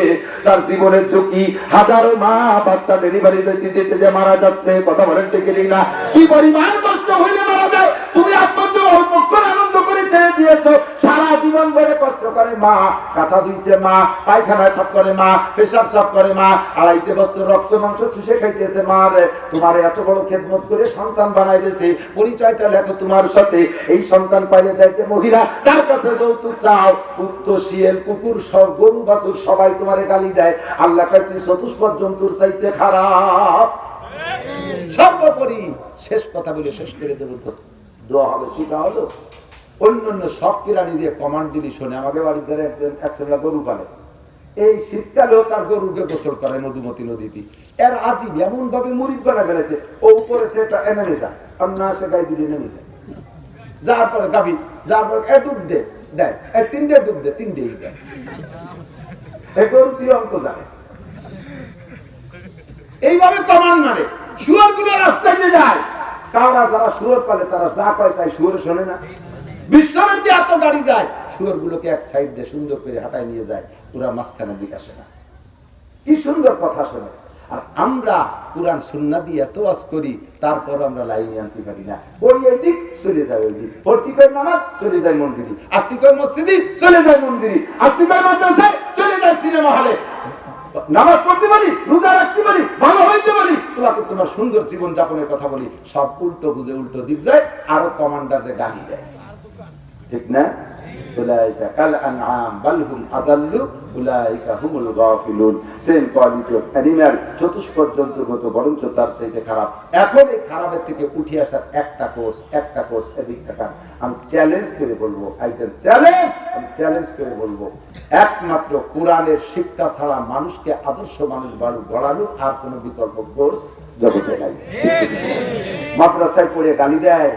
তার জীবনের ঝুঁকি, হাজারো মা বাচ্চা ডেলিভারি দিতে যে মারা যাচ্ছে। কথা বলেন ঠিক না? কি পরিমাণ কষ্ট হইলে মারা যায়? তুমি আপনার আনন্দ করে ছেড়ে দিয়েছো, সারা জীবন ধরে কষ্ট করে মা, কাঁথা ধুইছে মা, পায়খানা সাফ করে মা, পেশাব সাফ করে মা, 2.5 বছর রক্ত মাংস চুষে খাইতেছে মা রে। তোমার এত বড় খেদমত করে সন্তান বানাই দিয়েছে, পরিচয়টা লেখো তোমার সাথে। এই সন্তান পাইয়ে যাইতে মহিলা, তার কাছে যৌতুক চাও, কুত্তো, শিয়াল, কুকুর, সব গরু বাছুর সবাই তোমারে গালি দেয়। আল্লাহ কাছে চতুষ্পদ জন্তুর চাইতে খারাপ। সর্বোপরি শেষ কথা বলে শেষ করে দেবো তো, দোয়া হবে, চিন্তা হলো। অন্যান্য সব প্রাণীর কমান্ড দিলি শোনে। আমাদের বাড়ির ধারে একজন গরু পালে, এই শীতকালেও তার গরুকে গোসল করে মধুমতি নদীতে। এর আজিব এমন ভাবে মুড়িদ বানা ফেলেছে, ও উপরে থেকে নেমে যায়, আর না সে গায়ে দিলে নেমে যায়, যার পরে গাভী, যার পরে ডুব দেয়, 3টে ডুব দেয়, 3টেই দেয়। এই গরু তুই অঙ্ক জানে, এইভাবে কমান্ড মারে। শুয়ার গুলো রাস্তায় যে যায়, কারা যারা শুয়োর পালে তারা যা পায় তাই শুয়োর শোনে না। বিশ্বের যে এত গাড়ি যায়, শুয়োর গুলোকে এক সাইড দিয়ে সুন্দর করে হাঁটায় নিয়ে যায়, পুরা মাঝখানের দিকে আসে না। কি সুন্দর কথা শোনে। আর আমরা কুরআন সুন্নাহ দিয়ে এত ওয়াজ করি, তারপর আমরা লাইনে আনতে পারি না। ওই এদিক চলে যায় ওই দিক, প্রত্যেকের নামাজ চলে যায় মন্দিরে, আস্তিকের মসজিদে চলে যায় মন্দিরে, আস্তিকের মাদ্রাসায় চলে যায় সিনেমা হলে। নামাজ পড়তে পারি, রোজা রাখতে পারি, ভালো হইতে পারি, তোমাকে তোমার সুন্দর জীবন যাপনের কথা বলি, সব উল্টো বুঝে উল্টো দিক যায়, আরো কমান্ডাররে গালি দেয়। ঠিক না? উলাইকা কাল আনআম বাল হুম আদাল্লু উলাইকা হুমুল গাফিলুন। সেম কোয়ালিটি অফ অ্যানিমাল, চতুষ্পদ জন্তুর মতো, বরঞ্চ তার চাইতে খারাপ। এখন এই খারাপের থেকে উঠে আসার একটা কোর্স এদিক থাকা। আমি চ্যালেঞ্জ করে বলবো, আমি চ্যালেঞ্জ করে বলবো, একমাত্র কোরআনের শিক্ষা ছাড়া মানুষকে আদর্শ মানুষ গড়ানো আর কোনো বিকল্প কোর্স জগতে নাই। মাদ্রাসায় পড়ে গালি দেয়,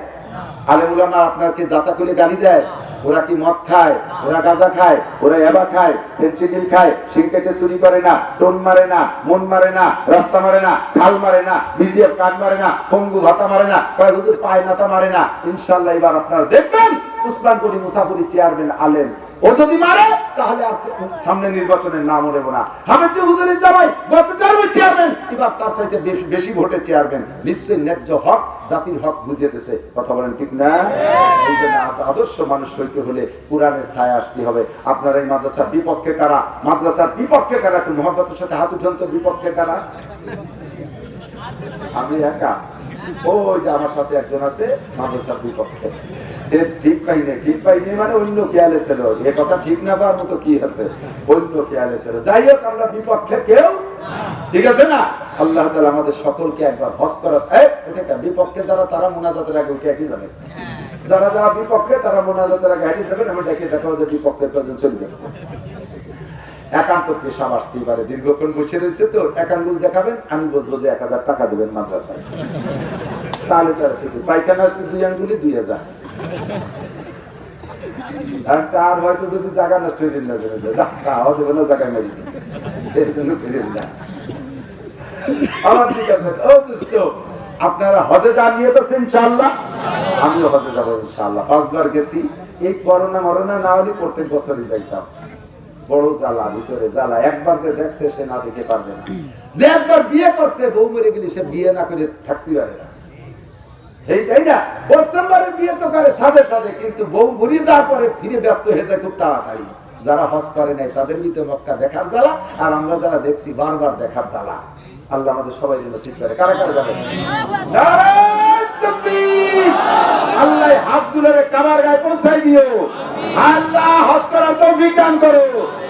আলেম ওলামা আপনাকে যাতা করে গালি দেয়, ওরা কি মদ খায়, ওরা গাঁজা খায়, ওরা এবা খায়, ফেন্সিডিল খায়, সিগারেটে চুরি করে না, টোন মারে না, মন মারে না, রাস্তা মারে না, খাল মারে না, বিজিএফ কার্ড মারে না, পঙ্গু ভাতা মারে না, কয় হুজুর পায় নাতা মারে না। ইনশাআল্লাহ এবার আপনারা দেখবেন উসমান গনি মুসাফিরি চেয়ারম্যান আলেম, ও যদি মারে তাহলে আর সামনে নির্বাচনের নাম নেব না। হামিদ হুজুরের জামাই গত টার্মে চেয়ারম্যান, এবার তার চাইতে বেশি ভোটে চেয়ারম্যান। নিশ্চয়ই ন্যায্য হক, জাতির হক বুঝে দিয়েছে। কথা বলেন ঠিক না? এই জন্য আদর্শ মানুষ হইতে হলে কোরআনের ছায়া আসতে হবে। আপনারা এই মাদ্রাসার বিপক্ষে কারা? মাদ্রাসার বিপক্ষে কারা? একটু মহব্বতের সাথে হাত উঠান তো। বিপক্ষে কারা? আমি একা। ওই যে আমার সাথে একজন আছে মাদ্রাসার বিপক্ষে। ঠিক পাইনি মানে অন্য খেয়ালে ছিল। এ কথা ঠিক না পাওয়ার মতো কি আছে? অন্য খেয়ালে ছিল। যাই হোক, আমরা বিপক্ষে কেউ, ঠিক আছে না? আল্লাহ তাআলা আমাদের সকলকে একবার হজ করা। বিপক্ষে যারা, তারা মুনাজাতের আগে উঠে একই যাবে। যারা বিপক্ষে, তারা মুনাজাতের আগে হেঁটে যাবেন। আমি দেখে দেখো যে বিপক্ষের কজন চলে যাচ্ছে। একান্ত পেশাব আসতেই পারে, দীর্ঘক্ষণ বসে রয়েছে তো একাঙ্গুল দেখাবেন, আমি বলবো যে 1000 টাকা দেবেন মাদ্রাসায়, তাহলে তারা শুধু পায়খানা আসলে 2 আঙ্গুলি 2000। আর তার হয়তো যদি জায়গা নষ্ট হয়ে না খাওয়া দেবে না, জায়গায় মারি দিন, এর জন্য ফিরে না। আমার ঠিক আছে। ও দুষ্ট, আপনারা হজে যান নিয়ে তো ইনশাআল্লাহ, আমিও হজে যাবো ইনশাআল্লাহ। 5 বার গেছি। এই করোনা মরোনা না হলে প্রত্যেক বছরই যাইতাম। বড় জ্বালা, ভিতরে জ্বালা। একবার যে দেখছে সে না দেখে পারবে না। যে একবার বিয়ে করছে, বউ মরে গেলে সে বিয়ে না করে থাকতে পারে না। তাই না? প্রথমবারের বিয়ে তো করে সাথে সাথে, কিন্তু বউ মরে যাওয়ার পরে ফিরে ব্যস্ত হয়ে যায় খুব তাড়াতাড়ি। যারা হজ করে নাই তাদের ভিতরে মক্কা দেখার জ্বালা, আর আমরা যারা দেখছি বারবার দেখার জ্বালা। আল্লাহ আমাদের সবাই নসিব করে। কারা কারা যাবে? আল্লাহ হাতগুলোরে কাবার গায়ে পৌঁছাই দিও। আল্লাহ হজ করার তৌফিক দান করো।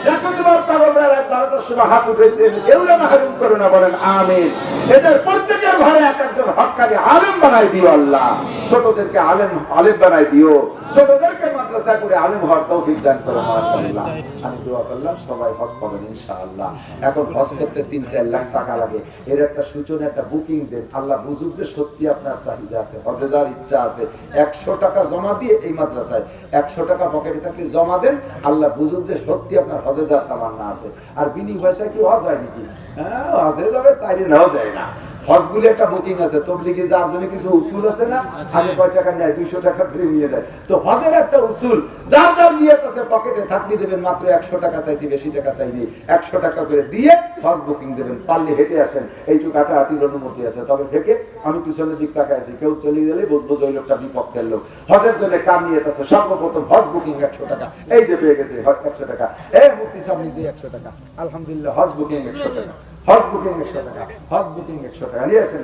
দেখো তোমার পাগলরা 12টার সময় হাত উঠেছে, কেউ যেন হারিম করো না, বলেন আমিন। এদের প্রত্যেকের ঘরে এক একজন হক্কানি আলেম বানাই দিও আল্লাহ। ছোটদেরকে আলেম বানাই দিও, ছোটদেরকে মাদ্রাসা করে আলেম হওয়ার তৌফিক দান করো। মাশাআল্লাহ। আমি দোয়া করলাম সবাই হজ পাবেন ইনশাআল্লাহ। এখন হজ করতে 3-4 লাখ টাকা লাগে। এর একটা সূচনা, একটা বুকিং দেন। আল্লাহ বুঝুক যে সত্যি আপনার চাহিদা আছে, হজে যাওয়ার ইচ্ছা আছে। 100 টাকা জমা দিয়ে এই মাদ্রাসায় 100 টাকা পকেটে থাকলে জমা দেন। আল্লাহ বুঝুক যে সত্যি আপনার হজে যাওয়ার তামান্না আছে। আর বিনি পয়সায় কি হজ হয় নাকি? হ্যাঁ, হজে যাবে চাইলে নাও দেয় না। হজ বলে একটা বুকিং আছে। তবলিগে যার জন্য কিছু উসুল আছে না, আগে কয় টাকা নেয়, 200 টাকা ফ্রি নিয়ে দেয়। তো হজের একটা উসুল, যার যার নিয়ত আছে পকেটে থাকলে দেবেন। মাত্র 100 টাকা চাইছি, বেশি টাকা চাইনি। 100 টাকা করে দিয়ে হজ বুকিং দেবেন। পারলে হেঁটে আসেন, এইটুকু হাঁটাহাঁটির অনুমতি আছে। তবে থেকে আমি পিছনের দিক তাকায় আছি, কেউ চলে গেলে বুঝবো যে ওই লোকটা বিপক্ষের লোক। হজের জন্য কার নিয়ত আছে, সর্বপ্রথম হজ বুকিং 100 টাকা। এই যে পেয়ে গেছে 100 টাকা। মুফতি সাহেব নিজে 100 টাকা। আলহামদুলিল্লাহ, হজ বুকিং 100 টাকা। হজ বুকিং 100 টাকা। হজ বুকিং 100 টাকা নিয়ে আসেন।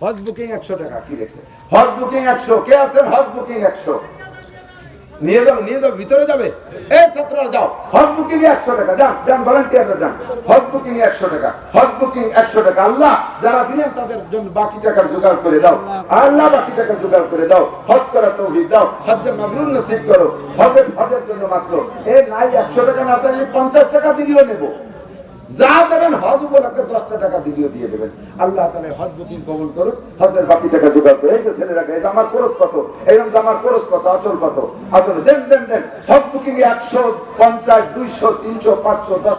হজ বুকিং 100 টাকা। কি দেখছে? হজ বুকিং 100। কে আছেন? হজ বুকিং 100 নিয়ে যাও, ভিতরে যাবে। এই ছাত্ররা যাও, হজ বুকিং 100 টাকা। যান ভলান্টিয়াররা যান। হজ বুকিং 100 টাকা। হজ বুকিং 100 টাকা। আল্লাহ যারা দিলেন তাদের জন্য বাকি টাকার জোগাড় করে দাও। আল্লাহ বাকি টাকা জোগাড় করে দাও। হজ করার তৌফিক দাও। হজ্জে মাবরুর নসিব করো। হজের জন্য মাত্র নাই 100 টাকা না থাকলে 50 টাকা দিলেও নেব। যা দেবেন হজ উপলক্ষে 10টা টাকা দিলেও দিয়ে দেবেন। আল্লাহ তাআলা হজ বুকিং কবুল করুক। হজের বাকি টাকা জোগাড় করে। এই যে ছেলেরা এই যে আমার খরচ কত, এইরকম আমার খরচ কত, আচল কত, আচল দেন। হজ বুকিং 150, 200, 300, 500, 10